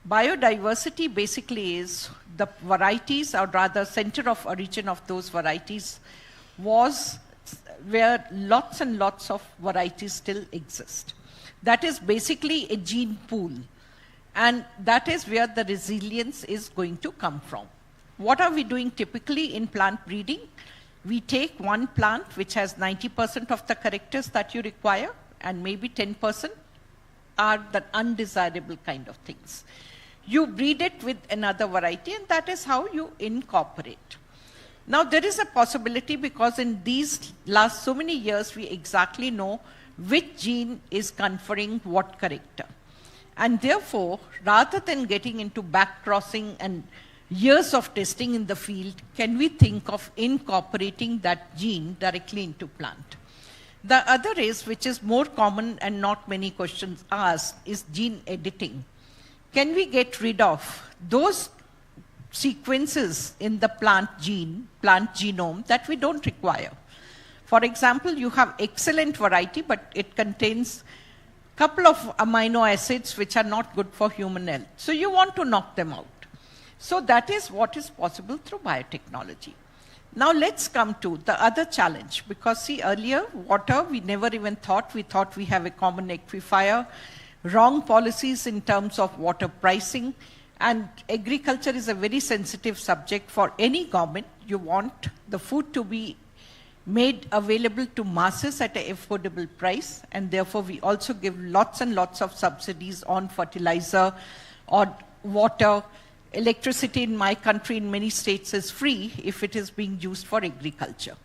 Biodiversity basically is the varieties, or rather center of origin of those varieties was where lots and lots of varieties still exist. That is basically a gene pool. And that is where the resilience is going to come from. What are we doing typically in plant breeding? We take one plant which has 90% of the characters that you require, and maybe 10% are the undesirable kind of things. You breed it with another variety, and that is how you incorporate. Now, there is a possibility, because in these last so many years, we exactly know which gene is conferring what character. And therefore, rather than getting into back-crossing and years of testing in the field, can we think of incorporating that gene directly into plant? The other is, which is more common and not many questions asked, is gene editing. Can we get rid of those sequences in the plant genome that we don't require? For example, you have excellent variety, but it contains couple of amino acids which are not good for human health. So you want to knock them out. So that is what is possible through biotechnology. Now let's come to the other challenge, because see, earlier water we never even thought. We thought we have a common aquifer, wrong policies in terms of water pricing, and agriculture is a very sensitive subject for any government. You want the food to be made available to masses at an affordable price, and therefore we also give lots and lots of subsidies on fertilizer or water. Electricity in my country in many states is free if it is being used for agriculture.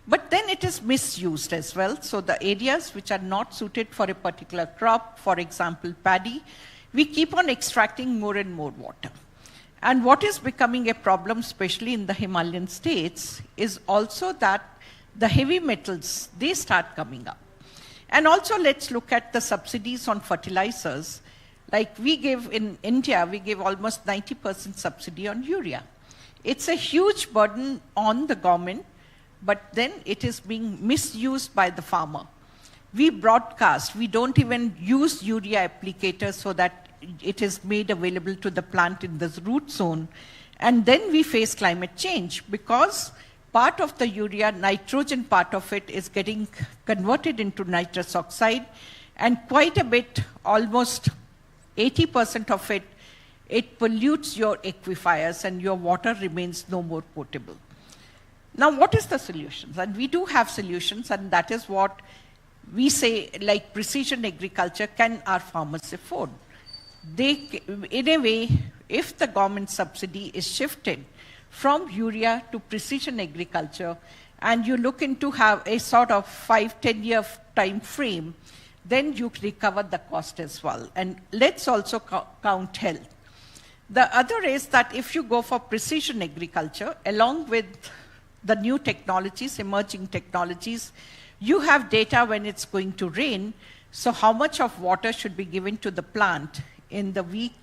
But then it is misused as well. So the areas which are not suited for a particular crop, for example paddy, we keep on extracting more and more water. And what is becoming a problem, especially in the Himalayan states, is also that the heavy metals, they start coming up. And also let's look at the subsidies on fertilizers. Like we give in India, we give almost 90% subsidy on urea. It's a huge burden on the government, but then it is being misused by the farmer. We broadcast, we don't even use urea applicators so that it is made available to the plant in the root zone. And then we face climate change because part of the urea, nitrogen part of it is getting converted into nitrous oxide, and quite a bit, almost 80% of it, it pollutes your aquifers and your water remains no more potable. Now, what is the solutions? And we do have solutions, and that is what we say, like precision agriculture, can our farmers afford? They, in a way, if the government subsidy is shifted from urea to precision agriculture, and you look into have a sort of 5-10 year time frame, then you recover the cost as well. And let's also count health. The other is that if you go for precision agriculture, along with the new technologies, emerging technologies, you have data when it's going to rain. So how much of water should be given to the plant in the week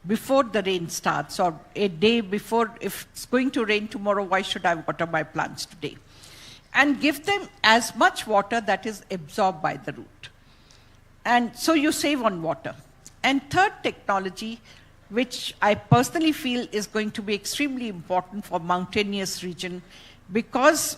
before the rain starts, or a day before? If it's going to rain tomorrow, why should I water my plants today? And give them as much water that is absorbed by the root. And so you save on water. And third technology, which I personally feel is going to be extremely important for mountainous region, because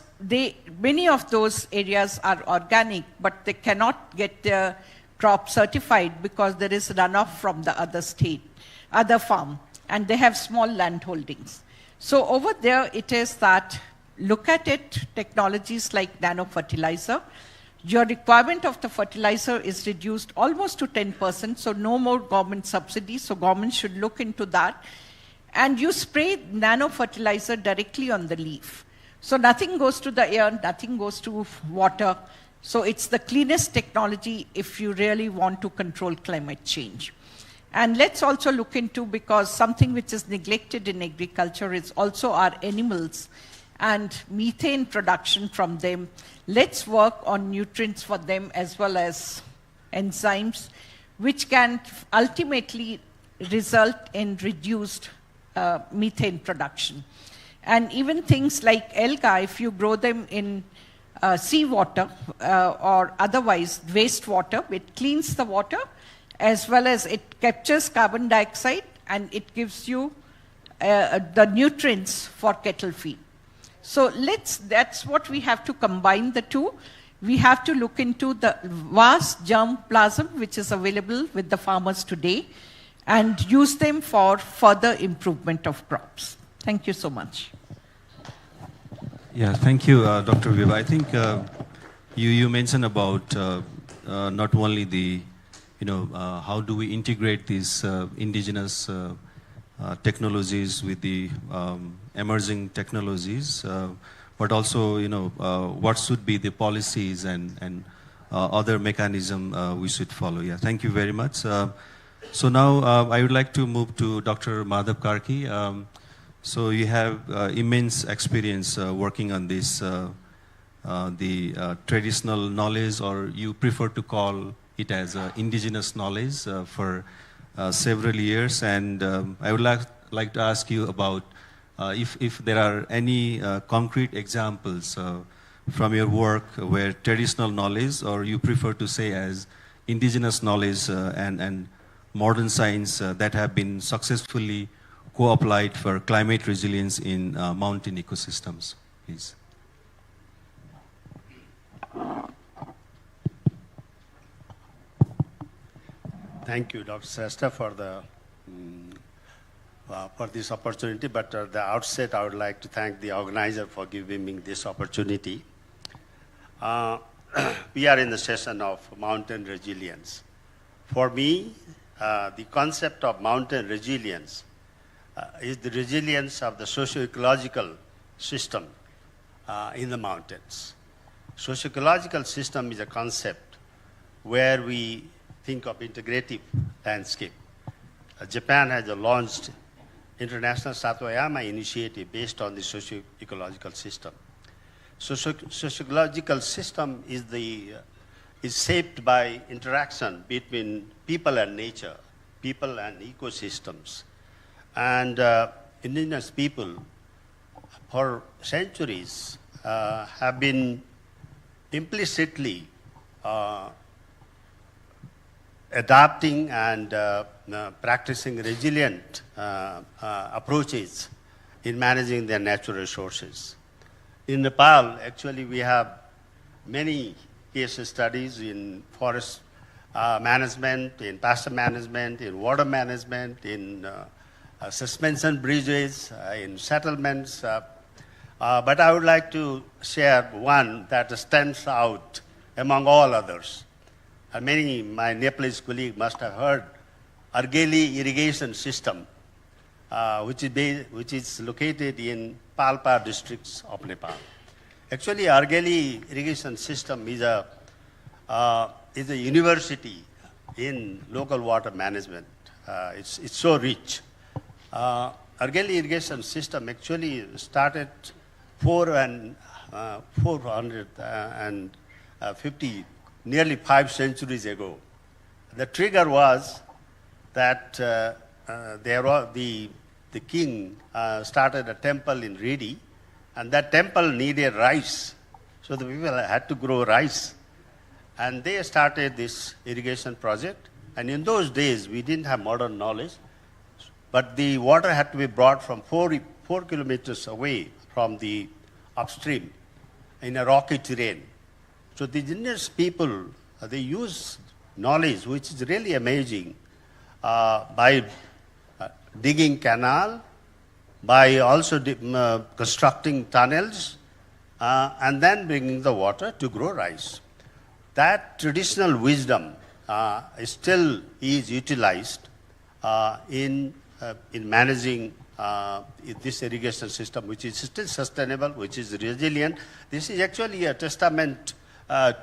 many of those areas are organic, but they cannot get their crop certified because there is runoff from the other farm, and they have small land holdings. So over there it is that, look at it, technologies like nano fertilizer. Your requirement of the fertilizer is reduced almost to 10%, so no more government subsidies, so government should look into that. And you spray nano fertilizer directly on the leaf. So nothing goes to the air, nothing goes to water. So it's the cleanest technology if you really want to control climate change. And let's also look into, because something which is neglected in agriculture is also our animals and methane production from them. Let's work on nutrients for them as well as enzymes, which can ultimately result in reduced methane production. And even things like algae, if you grow them in seawater or otherwise wastewater, it cleans the water as well as it captures carbon dioxide, and it gives you the nutrients for cattle feed. So that's what we have to combine the two. We have to look into the vast germplasm which is available with the farmers today and use them for further improvement of crops. Thank you so much. Yeah, thank you, Dr. Viva. I think you mentioned about not only the, how do we integrate these indigenous technologies with the emerging technologies, but also, what should be the policies and other mechanism we should follow. Yeah, thank you very much. So now I would like to move to Dr. Madhav Karki. So you have immense experience working on this, the traditional knowledge, or you prefer to call it as indigenous knowledge for several years. And I would like to ask you about if there are any concrete examples from your work where traditional knowledge, or you prefer to say as indigenous knowledge and modern science that have been successfully co-applied for climate resilience in mountain ecosystems, please. Thank you, Dr. Srestha, for this opportunity. But at the outset, I would like to thank the organizer for giving me this opportunity. We are in the session of mountain resilience. For me, the concept of mountain resilience is the resilience of the socio-ecological system in the mountains. Socio-ecological system is a concept where we think of integrative landscape. Japan has launched International Satoyama Initiative based on the socio-ecological system. Socio-ecological system is shaped by interaction between people and nature, people and ecosystems. And indigenous people for centuries have been implicitly adapting and practicing resilient approaches in managing their natural resources. In Nepal, actually, we have many case studies in forest management, in pasture management, in water management, in suspension bridges, in settlements. But I would like to share one that stands out among all others. Many my Nepalese colleagues must have heard Argeli irrigation system, which is located in Palpa districts of Nepal. Actually, Argeli irrigation system is a university in local water management. It's so rich. Argeli irrigation system actually started 450, nearly 5 centuries ago. The trigger was that the king started a temple in Redi, and that temple needed rice. So the people had to grow rice. And they started this irrigation project. And in those days, we didn't have modern knowledge, but the water had to be brought from 4 kilometers away from the upstream in a rocky terrain. So the indigenous people, they use knowledge, which is really amazing, by digging canal, by also constructing tunnels, and then bringing the water to grow rice. That traditional wisdom still is utilized in managing this irrigation system, which is still sustainable, which is resilient. This is actually a testament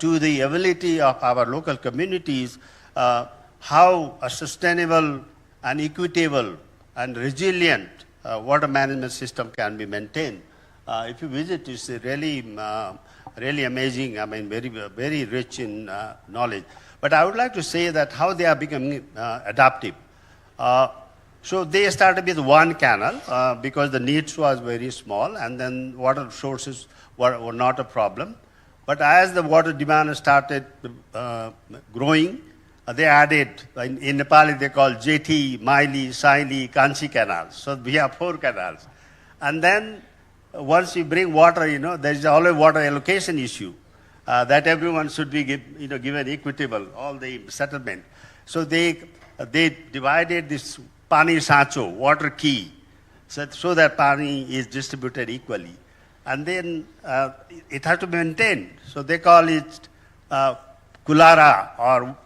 to the ability of our local communities, how a sustainable and equitable and resilient water management system can be maintained. If you visit, it's really, really amazing. I mean, very, very rich in knowledge. But I would like to say that how they are becoming adaptive. So they started with one canal because the needs was very small, and then water sources were not a problem. But as the water demand started growing, they added, in Nepali they call Jeti, Maili, Saili, Kanchi canals. So we have 4 canals. And then once you bring water, there is always water allocation issue that everyone should be given equitable, all the settlement. So they divided this Pani Sacho, water key, so that Pani is distributed equally. And then it has to be maintained. So they call it Kulara or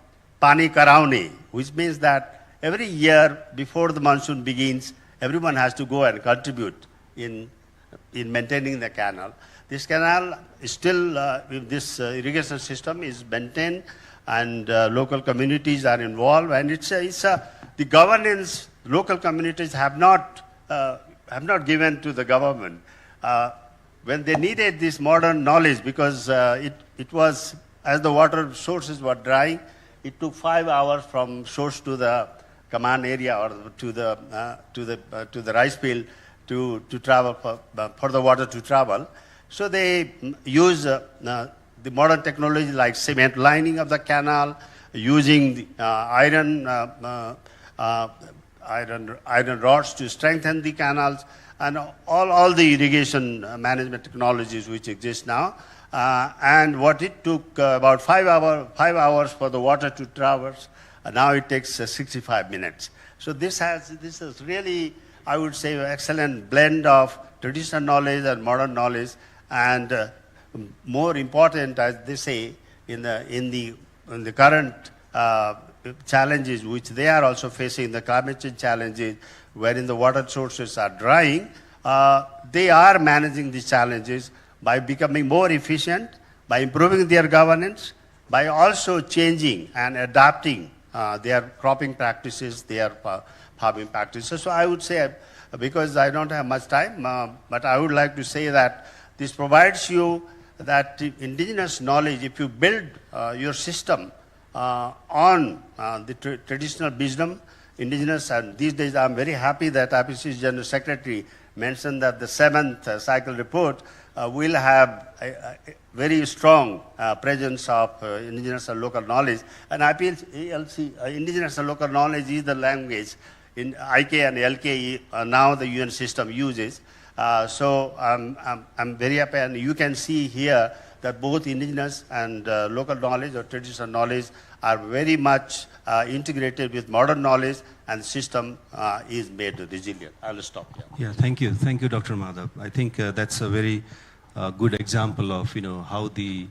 Pani Karaune, which means that every year before the monsoon begins, everyone has to go and contribute in maintaining the canal. This canal is still, this irrigation system is maintained, and local communities are involved, and the governance, local communities have not given to the government. When they needed this modern knowledge, because it was, as the water sources were drying, it took 5 hours from source to the command area or to the rice field to travel for the water to travel. So they use the modern technology like cement lining of the canal, using iron rods to strengthen the canals, and all the irrigation management technologies which exist now. And what it took about 5 hours for the water to traverse, now it takes 65 minutes. So this is really, I would say, an excellent blend of traditional knowledge and modern knowledge, and more important, as they say, in the current challenges which they are also facing, the climate change challenges, wherein the water sources are drying, they are managing these challenges by becoming more efficient, by improving their governance, by also changing and adapting their cropping practices, their farming practices. So I would say, because I don't have much time, but I would like to say that this provides you that indigenous knowledge. If you build your system on the traditional wisdom, indigenous, and these days I'm very happy that IPCC General Secretary mentioned that the 7th cycle report will have a very strong presence of indigenous and local knowledge. And IPLC, indigenous and local knowledge, is the language in IK and LK now the UN system uses. So I'm very happy, and you can see here that both indigenous and local knowledge or traditional knowledge are very much integrated with modern knowledge, and the system is made resilient. I will stop here. Yeah, thank you, Dr. Madhav. I think that's a very good example of how the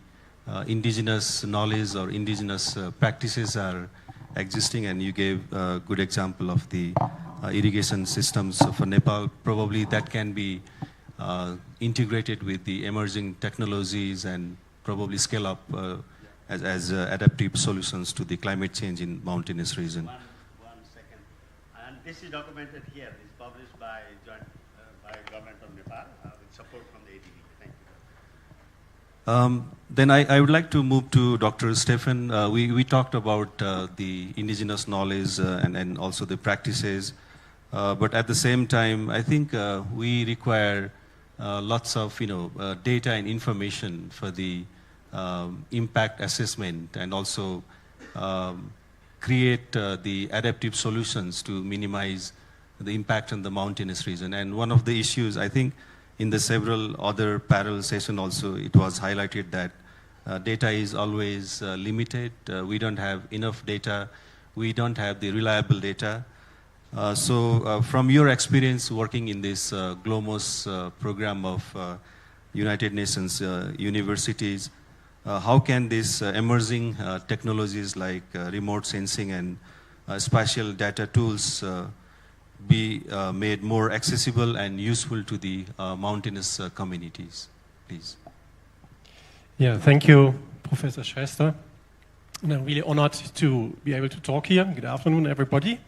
indigenous knowledge or indigenous practices are existing, and you gave a good example of the irrigation systems for Nepal. Probably that can be integrated with the emerging technologies and probably scale up as adaptive solutions to the climate change in mountainous region. One second. And this is documented here. It's published by government of Nepal with support from the ADB. Thank you. Then I would like to move to Dr. Stephen. We talked about the indigenous knowledge and also the practices. But at the same time, I think we require lots of data and information for the impact assessment, and also create the adaptive solutions to minimize the impact on the mountainous region. And one of the issues, I think, in the several other parallel sessions also, it was highlighted that data is always limited. We don't have enough data. We don't have the reliable data. So from your experience working in this GLOMOS program of United Nations universities, how can these emerging technologies like remote sensing and spatial data tools be made more accessible and useful to the mountainous communities, please? Yeah, thank you, Professor Shrestha. And I'm really honored to be able to talk here. Good afternoon, everybody.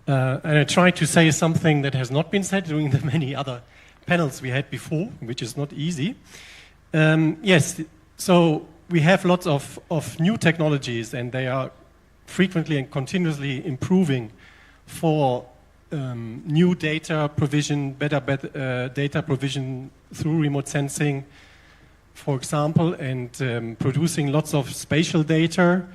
And I tried to say something that has not been said during the many other panels we had before, which is not easy. Yes, so we have lots of new technologies, and they are frequently and continuously improving for new data provision, better data provision through remote sensing, for example, and producing lots of spatial data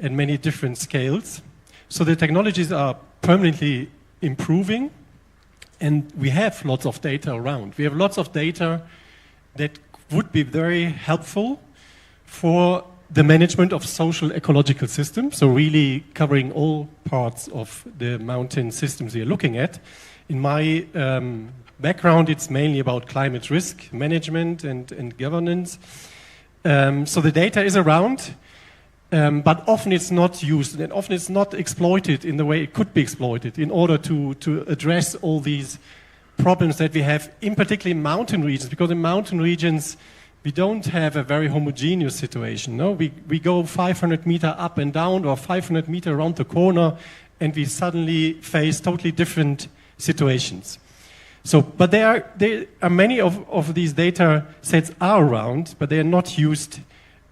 at many different scales. So the technologies are permanently improving, and we have lots of data around. We have lots of data that would be very helpful for the management of social ecological systems, so really covering all parts of the mountain systems we are looking at. In my background, it's mainly about climate risk management and governance. So the data is around, but often it's not used, and often it's not exploited in the way it could be exploited in order to address all these problems that we have, in particular in mountain regions, because in mountain regions, we don't have a very homogeneous situation. No? We go 500 meter up and down, or 500 meter around the corner, and we suddenly face totally different situations. So, but there are many of these data sets are around, but they are not used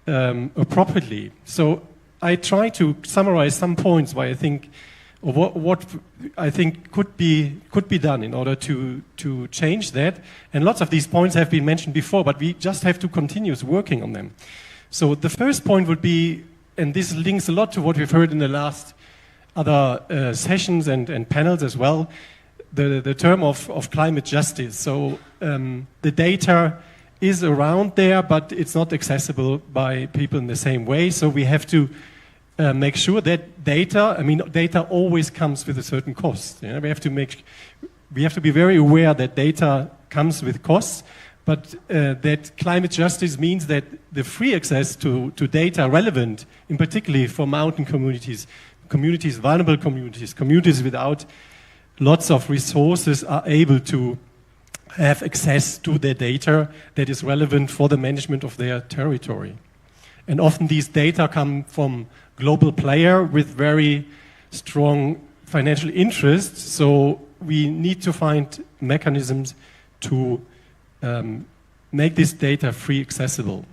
appropriately. So I try to summarize some points why I think, or what I think could be done in order to change that. And lots of these points have been mentioned before, but we just have to continue working on them. So the first point would be and this links a lot to what we've heard in the last other sessions and panels as well, the term of climate justice. So the data is around there, but it's not accessible by people in the same way. So we have to make sure that data always comes with a certain cost. We have to be very aware that data comes with costs, but that climate justice means that the free access to data relevant, in particularly for mountain communities, vulnerable communities without lots of resources, are able to have access to their data that is relevant for the management of their territory. And often these data come from global player with very strong financial interests, so we need to find mechanisms to make this data free accessible.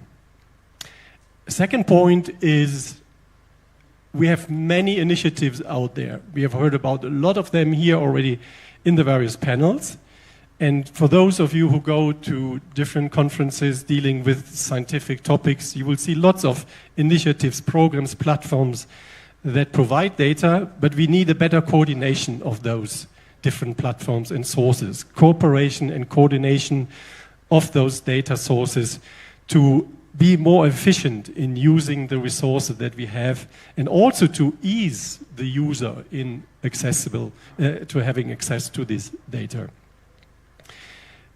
Second point is we have many initiatives out there. We have heard about a lot of them here already in the various panels. And for those of you who go to different conferences dealing with scientific topics, you will see lots of initiatives, programs, platforms that provide data, but we need a better coordination of those different platforms and sources, cooperation and coordination of those data sources to be more efficient in using the resources that we have, and also to ease the user in to having access to this data.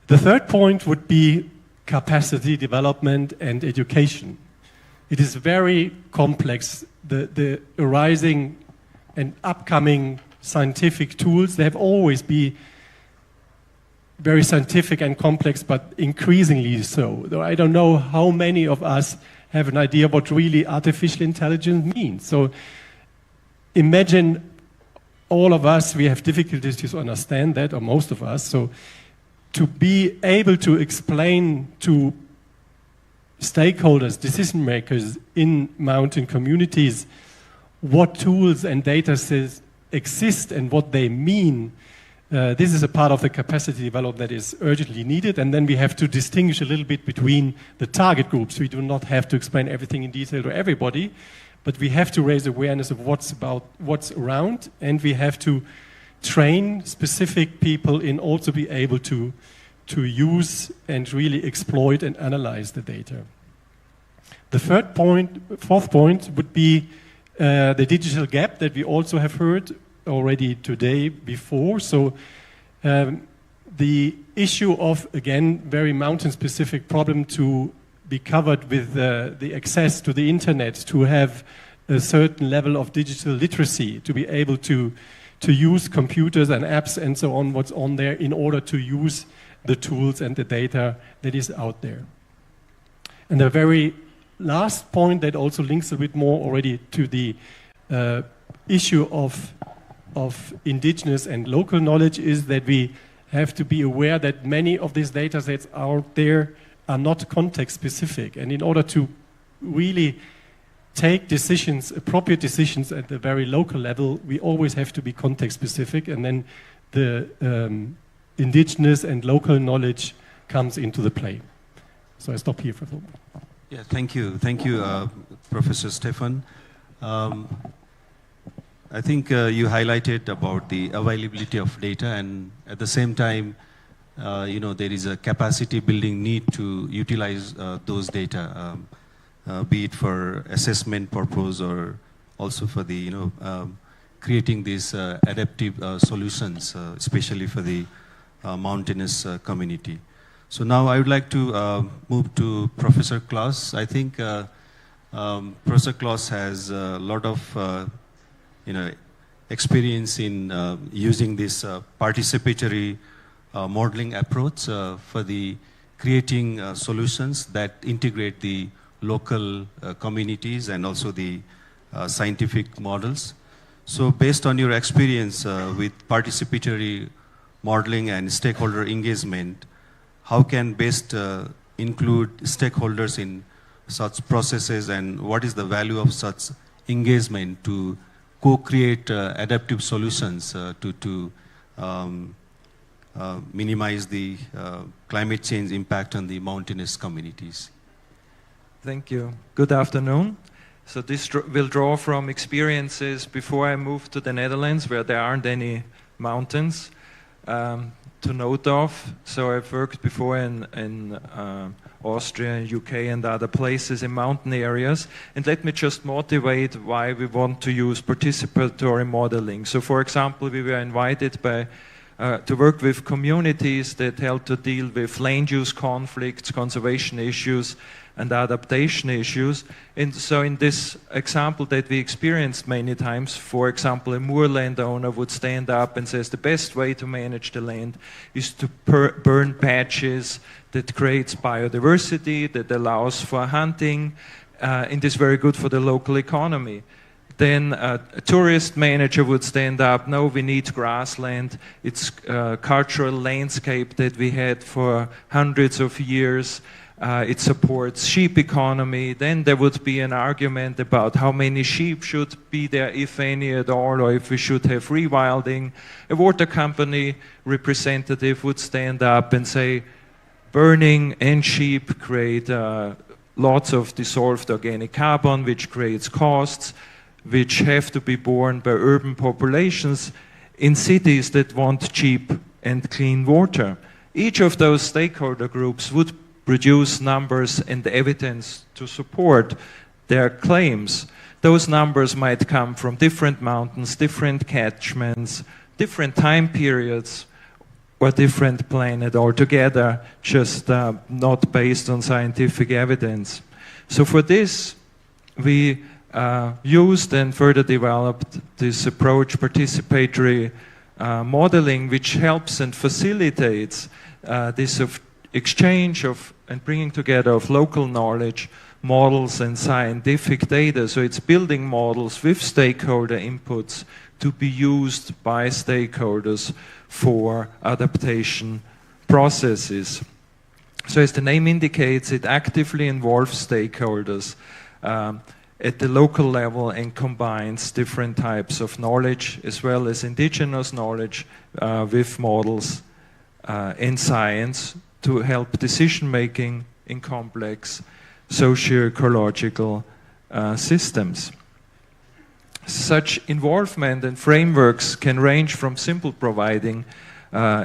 The third point would be capacity development and education. It is very complex. The arising and upcoming scientific tools, they have always been very scientific and complex, but increasingly so. Though I don't know how many of us have an idea what really artificial intelligence means. So imagine all of us, we have difficulties to understand that, or most of us. So to be able to explain to stakeholders, decision makers in mountain communities what tools and data sets exist and what they mean, this is a part of the capacity development that is urgently needed. And then we have to distinguish a little bit between the target groups. We do not have to explain everything in detail to everybody, but we have to raise awareness of what's around, and we have to train specific people in also be able to use and really exploit and analyze the data. The fourth point would be the digital gap that we also have heard already today before. So the issue of, again, very mountain-specific problem to be covered with the access to the internet, to have a certain level of digital literacy, to be able to use computers and apps and so on, what's on there, in order to use the tools and the data that is out there. And the very last point that also links a bit more already to the issue of indigenous and local knowledge is that we have to be aware that many of these data sets out there are not context specific. And in order to really take decisions, appropriate decisions at the very local level, we always have to be context specific, and then the indigenous and local knowledge comes into the play. So I stop here for a moment. Yeah, thank you, Professor Stefan. I think you highlighted about the availability of data, and at the same time, there is a capacity building need to utilize those data, be it for assessment purpose or also for the creating these adaptive solutions, especially for the mountainous community. So now I would like to move to Professor Klaus. I think Professor Klaus has a lot of experience in using this participatory modeling approach for the creating solutions that integrate the local communities and also the scientific models. So based on your experience with participatory modeling and stakeholder engagement, how can best include stakeholders in such processes, and what is the value of such engagement to co-create adaptive solutions to minimize the climate change impact on the mountainous communities? Thank you. Good afternoon. So this will draw from experiences before I moved to the Netherlands, where there aren't any mountains to note of. So I've worked before in Austria, UK, and other places in mountain areas. And let me just motivate why we want to use participatory modeling. So for example, we were invited to work with communities that help to deal with land use conflicts, conservation issues, and adaptation issues. And so in this example that we experienced many times, for example, a moorland owner would stand up and says the best way to manage the land is to burn patches that creates biodiversity, that allows for hunting, and is very good for the local economy. Then a tourist manager would stand up, no, we need grassland, it's a cultural landscape that we had for hundreds of years, it supports sheep economy. Then there would be an argument about how many sheep should be there, if any at all, or if we should have rewilding. A water company representative would stand up and say, burning and sheep create lots of dissolved organic carbon, which creates costs, which have to be borne by urban populations in cities that want cheap and clean water. Each of those stakeholder groups would produce numbers and evidence to support their claims. Those numbers might come from different mountains, different catchments, different time periods, or different planet altogether, just not based on scientific evidence. So for this, we used and further developed this approach, participatory modeling, which helps and facilitates this exchange of and bringing together of local knowledge, models, and scientific data. So it's building models with stakeholder inputs to be used by stakeholders for adaptation processes. So as the name indicates, it actively involves stakeholders at the local level and combines different types of knowledge as well as indigenous knowledge with models and science to help decision-making in complex socio-ecological systems. Such involvement and frameworks can range from simple providing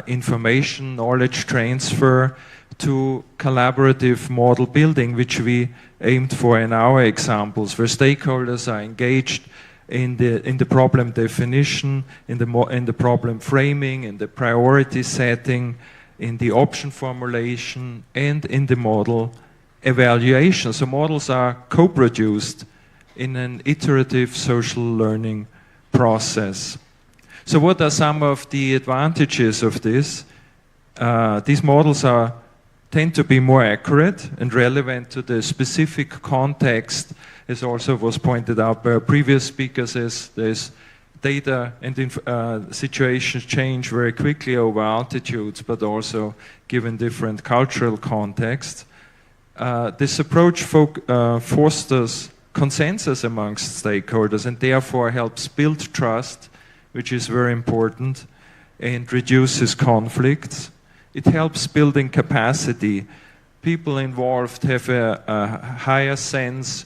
information, knowledge transfer, to collaborative model building, which we aimed for in our examples, where stakeholders are engaged in the problem definition, in the problem framing, in the priority setting, in the option formulation, and in the model evaluation. So models are co-produced in an iterative social learning process. So what are some of the advantages of this? These models tend to be more accurate and relevant to the specific context, as also was pointed out by previous speakers, as there's data and situations change very quickly over altitudes, but also given different cultural contexts. This approach fosters consensus amongst stakeholders and therefore helps build trust, which is very important, and reduces conflicts. It helps building capacity. People involved have a higher sense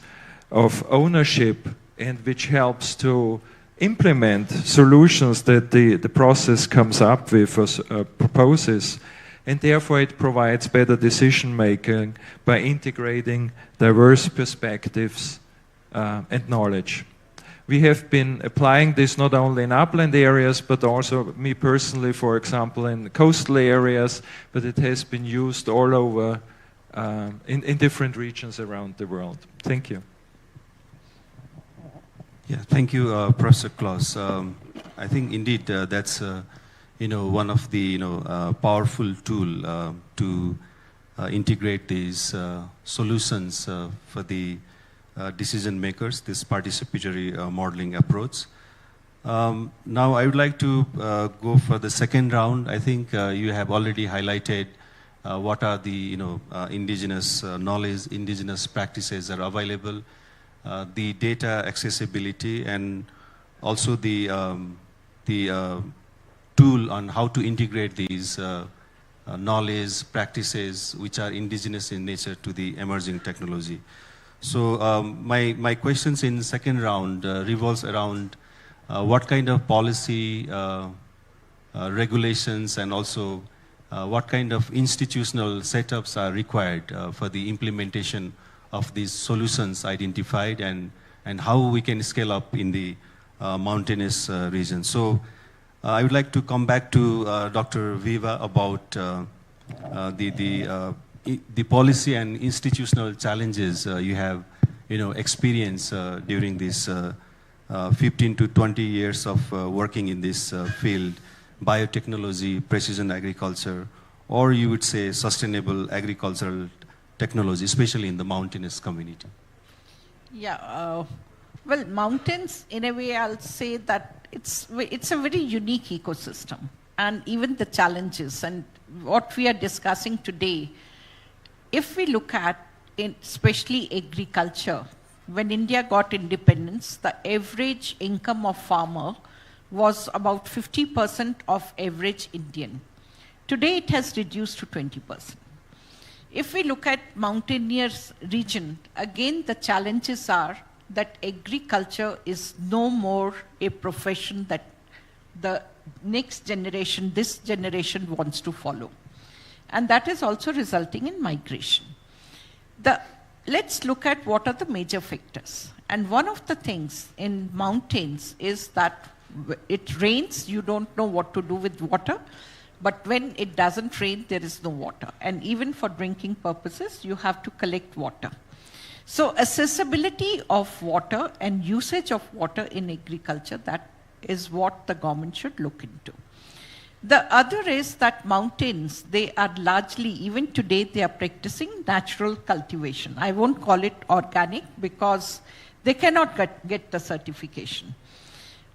of ownership, and which helps to implement solutions that the process comes up with or proposes, and therefore it provides better decision making by integrating diverse perspectives and knowledge. We have been applying this not only in upland areas, but also me personally, for example, in coastal areas, but it has been used all over in different regions around the world. Thank you. Yeah, thank you, Professor Klaus. I think indeed that's one of the powerful tool to integrate these solutions for the decision makers, this participatory modeling approach. Now I would like to go for the second round. I think you have already highlighted what are the indigenous knowledge, indigenous practices that are available, the data accessibility, and also the tool on how to integrate these knowledge practices which are indigenous in nature to the emerging technology. So my questions in second round revolves around what kind of policy, regulations, and also what kind of institutional setups are required for the implementation of these solutions identified, and how we can scale up in the mountainous region. So I would like to come back to Dr. Viva about the policy and institutional challenges you have experienced during these 15 to 20 years of working in this field, biotechnology, precision agriculture, or you would say sustainable agricultural technology, especially in the mountainous community. Yeah, well, mountains, in a way, I'll say that it's a very unique ecosystem, and even the challenges and what we are discussing today, if we look at, especially agriculture, when India got independence, the average income of farmer was about 50% of average Indian. Today, it has reduced to 20%. If we look at mountainous region, again, the challenges are that agriculture is no more a profession that the next generation, this generation wants to follow. And that is also resulting in migration. Let's look at what are the major factors. And one of the things in mountains is that it rains, you don't know what to do with water. But when it doesn't rain, there is no water. And even for drinking purposes, you have to collect water. So accessibility of water and usage of water in agriculture, that is what the government should look into. The other is that mountains, they are largely, even today, they are practicing natural cultivation. I won't call it organic because they cannot get the certification.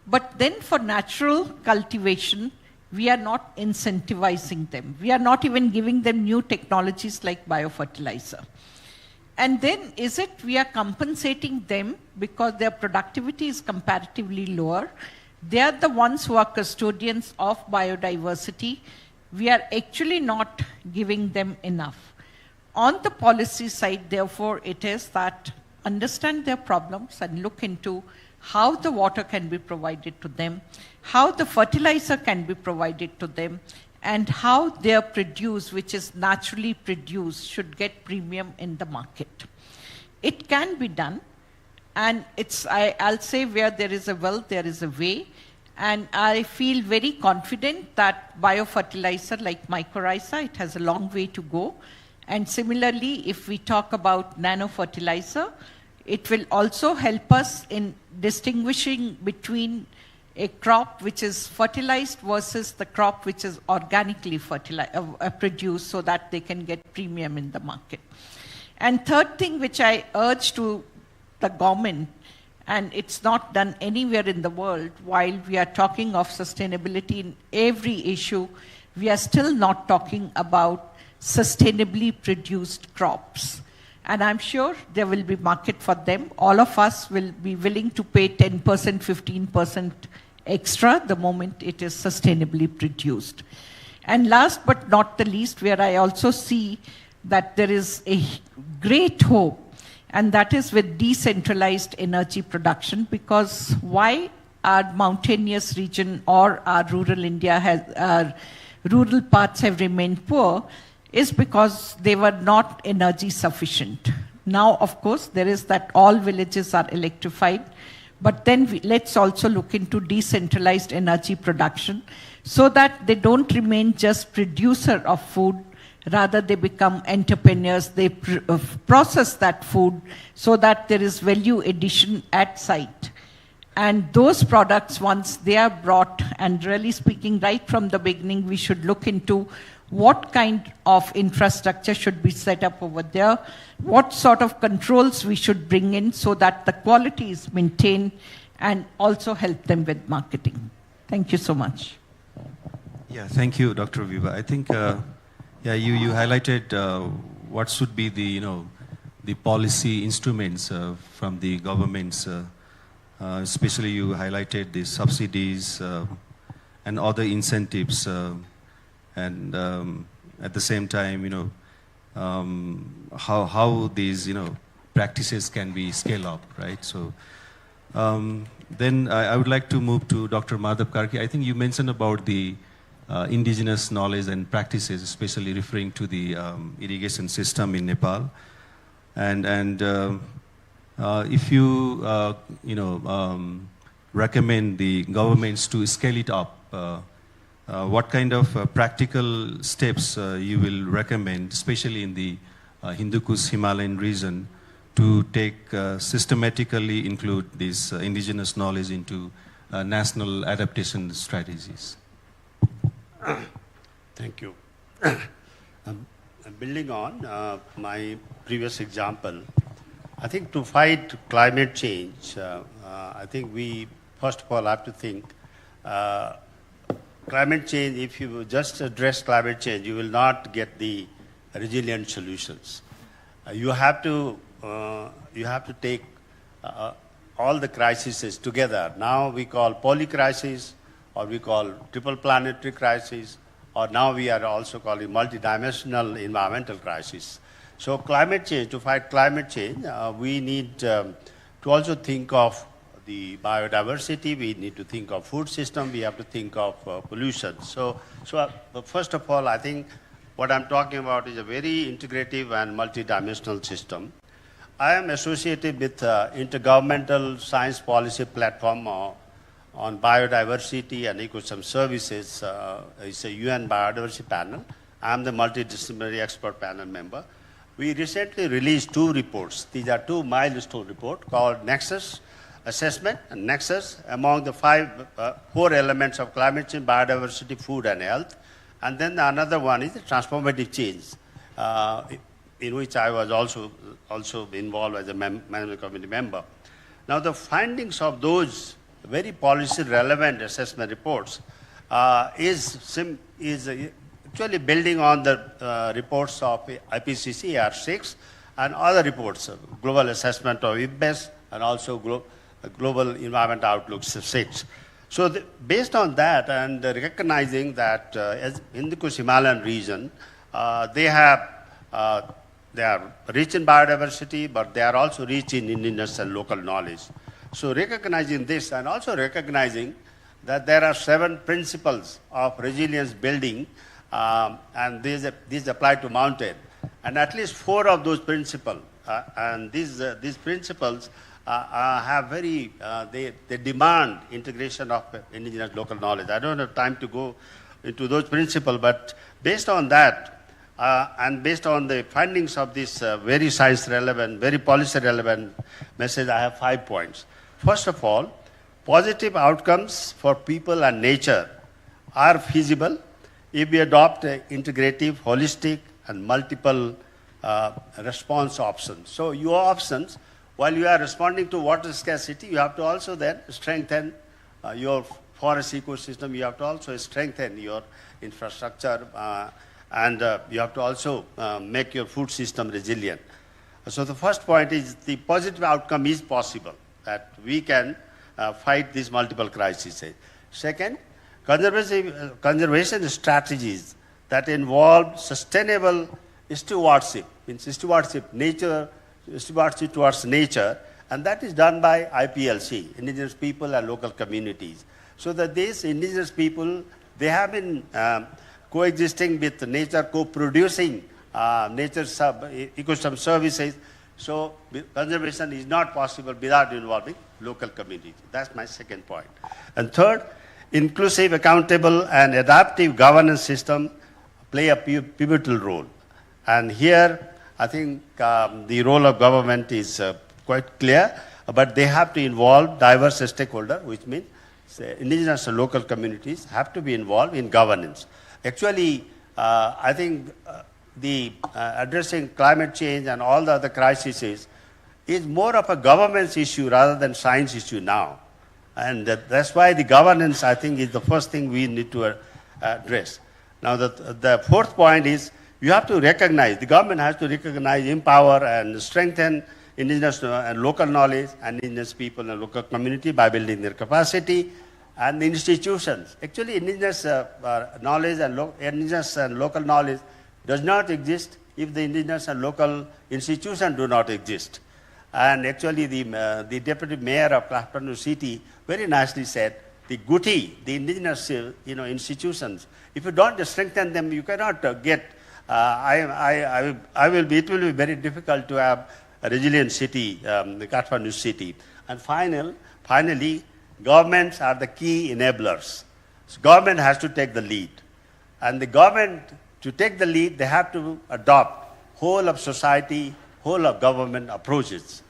But then for natural cultivation, we are not incentivizing them. We are not even giving them new technologies like biofertilizer. And then is it we are compensating them because their productivity is comparatively lower? They are the ones who are custodians of biodiversity. We are actually not giving them enough. On the policy side, therefore, it is that understand their problems and look into how the water can be provided to them, how the fertilizer can be provided to them, and how their produce, which is naturally produced, should get premium in the market. It can be done, and I'll say where there is a will, there is a way, and I feel very confident that biofertilizer like mycorrhiza, it has a long way to go. And similarly, if we talk about nanofertilizer, it will also help us in distinguishing between a crop which is fertilized versus the crop which is organically produced so that they can get premium in the market. And third thing which I urge to the government, and it's not done anywhere in the world, while we are talking of sustainability in every issue, we are still not talking about sustainably produced crops. And I'm sure there will be market for them. All of us will be willing to pay 10%, 15% extra the moment it is sustainably produced. And last but not the least, where I also see that there is a great hope, and that is with decentralized energy production, because why our mountainous region or our rural India has, rural parts have remained poor is because they were not energy sufficient. Now, of course, there is that all villages are electrified, but then let's also look into decentralized energy production so that they don't remain just producer of food, rather they become entrepreneurs, they process that food so that there is value addition at site. And those products, once they are brought, and really speaking right from the beginning, we should look into what kind of infrastructure should be set up over there, what sort of controls we should bring in so that the quality is maintained, and also help them with marketing. Thank you so much. Yeah, thank you, Dr. Viva. I think, yeah, you highlighted what should be the, the policy instruments from the governments, especially you highlighted the subsidies and other incentives. And at the same time, how these, practices can be scaled up, right? So then I would like to move to Dr. Madhav Karki. I think you mentioned about the indigenous knowledge and practices, especially referring to the irrigation system in Nepal. And if you, recommend the governments to scale it up, what kind of practical steps you will recommend, especially in the Hindu Kush Himalayan region, to take systematically include this indigenous knowledge into national adaptation strategies? Thank you. Building on my previous example, I think to fight climate change, I think we first of all have to think climate change. If you just address climate change, you will not get the resilient solutions. You have to take all the crises together. Now we call polycrisis, or we call triple planetary crisis, or now we are also calling multidimensional environmental crisis. So climate change, to fight climate change, we need to also think of the biodiversity, we need to think of food system, we have to think of pollution. So first of all, I think what I'm talking about is a very integrative and multidimensional system. I am associated with Intergovernmental Science Policy Platform on Biodiversity and Ecosystem Services. It's a UN Biodiversity Panel. I'm the multidisciplinary expert panel member. We recently released 2 reports. These are 2 milestone reports called Nexus Assessment and Nexus among the 4 elements of climate change, biodiversity, food, and health. And then another one is the transformative change, in which I was also involved as a management committee member. Now the findings of those very policy relevant assessment reports is actually building on the reports of IPCC R6 and other reports, global assessment of IPBES and also global environment outlook 6. So based on that and recognizing that as in the Kush Himalayan region, they are rich in biodiversity, but they are also rich in indigenous and local knowledge. So recognizing this and also recognizing that there are 7 principles of resilience building, and these apply to mountain, and at least 4 of those principles, and these principles have they demand integration of indigenous local knowledge. I don't have time to go into those principles, but based on that, and based on the findings of this very science relevant, very policy relevant message, I have 5 points. First of all, positive outcomes for people and nature are feasible if we adopt integrative, holistic, and multiple response options. So your options, while you are responding to water scarcity, you have to also then strengthen your forest ecosystem, you have to also strengthen your infrastructure, and you have to also make your food system resilient. So the first point is the positive outcome is possible, that we can fight these multiple crises. Second, conservation strategies that involve sustainable stewardship, stewardship towards nature, and that is done by IPLC, indigenous people and local communities. So that these indigenous people, they have been coexisting with nature, co-producing nature ecosystem services. So conservation is not possible without involving local communities. That's my second point. And third, inclusive, accountable, and adaptive governance system play a pivotal role. And here, I think the role of government is quite clear, but they have to involve diverse stakeholders, which means indigenous and local communities have to be involved in governance. Actually, I think the addressing climate change and all the other crises is more of a governance issue rather than science issue now. And that's why the governance, I think, is the first thing we need to address. Now, the fourth point is you have to recognize, the government has to recognize, empower, and strengthen indigenous and local knowledge and indigenous people and local community by building their capacity and the institutions. Actually, indigenous knowledge and indigenous and local knowledge does not exist if the indigenous and local institutions do not exist. And actually, the deputy mayor of Kathmandu city very nicely said, the Guti, the indigenous institutions, if you don't strengthen them, you cannot get. It will be very difficult to have a resilient city, the Kathmandu city. And finally, governments are the key enablers. So government has to take the lead. And the government, to take the lead, they have to adopt whole of society, whole of government approaches,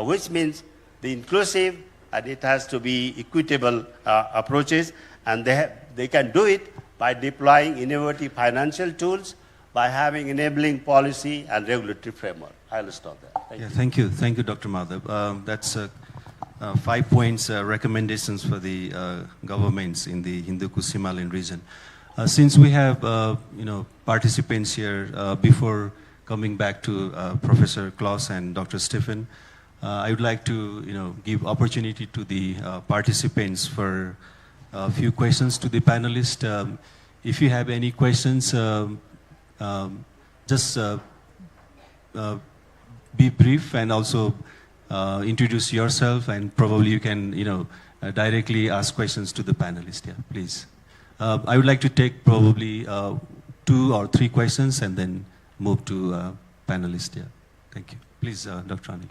which means the inclusive, and it has to be equitable approaches, and they can do it by deploying innovative financial tools, by having enabling policy and regulatory framework. I'll stop there. Thank you. Thank you, Dr. Madhav. That's 5 points recommendations for the governments in the Hindu-Kush Himalayan region. Since we have participants here, before coming back to Professor Klaus and Dr. Stephen, I would like to give opportunity to the participants for a few questions to the panelists. If you have any questions, just be brief and also introduce yourself, and probably you can directly ask questions to the panelists. Yeah, please. I would like to take probably 2 or 3 questions and then move to panelists. Yeah, thank you. Please, Dr. Anil.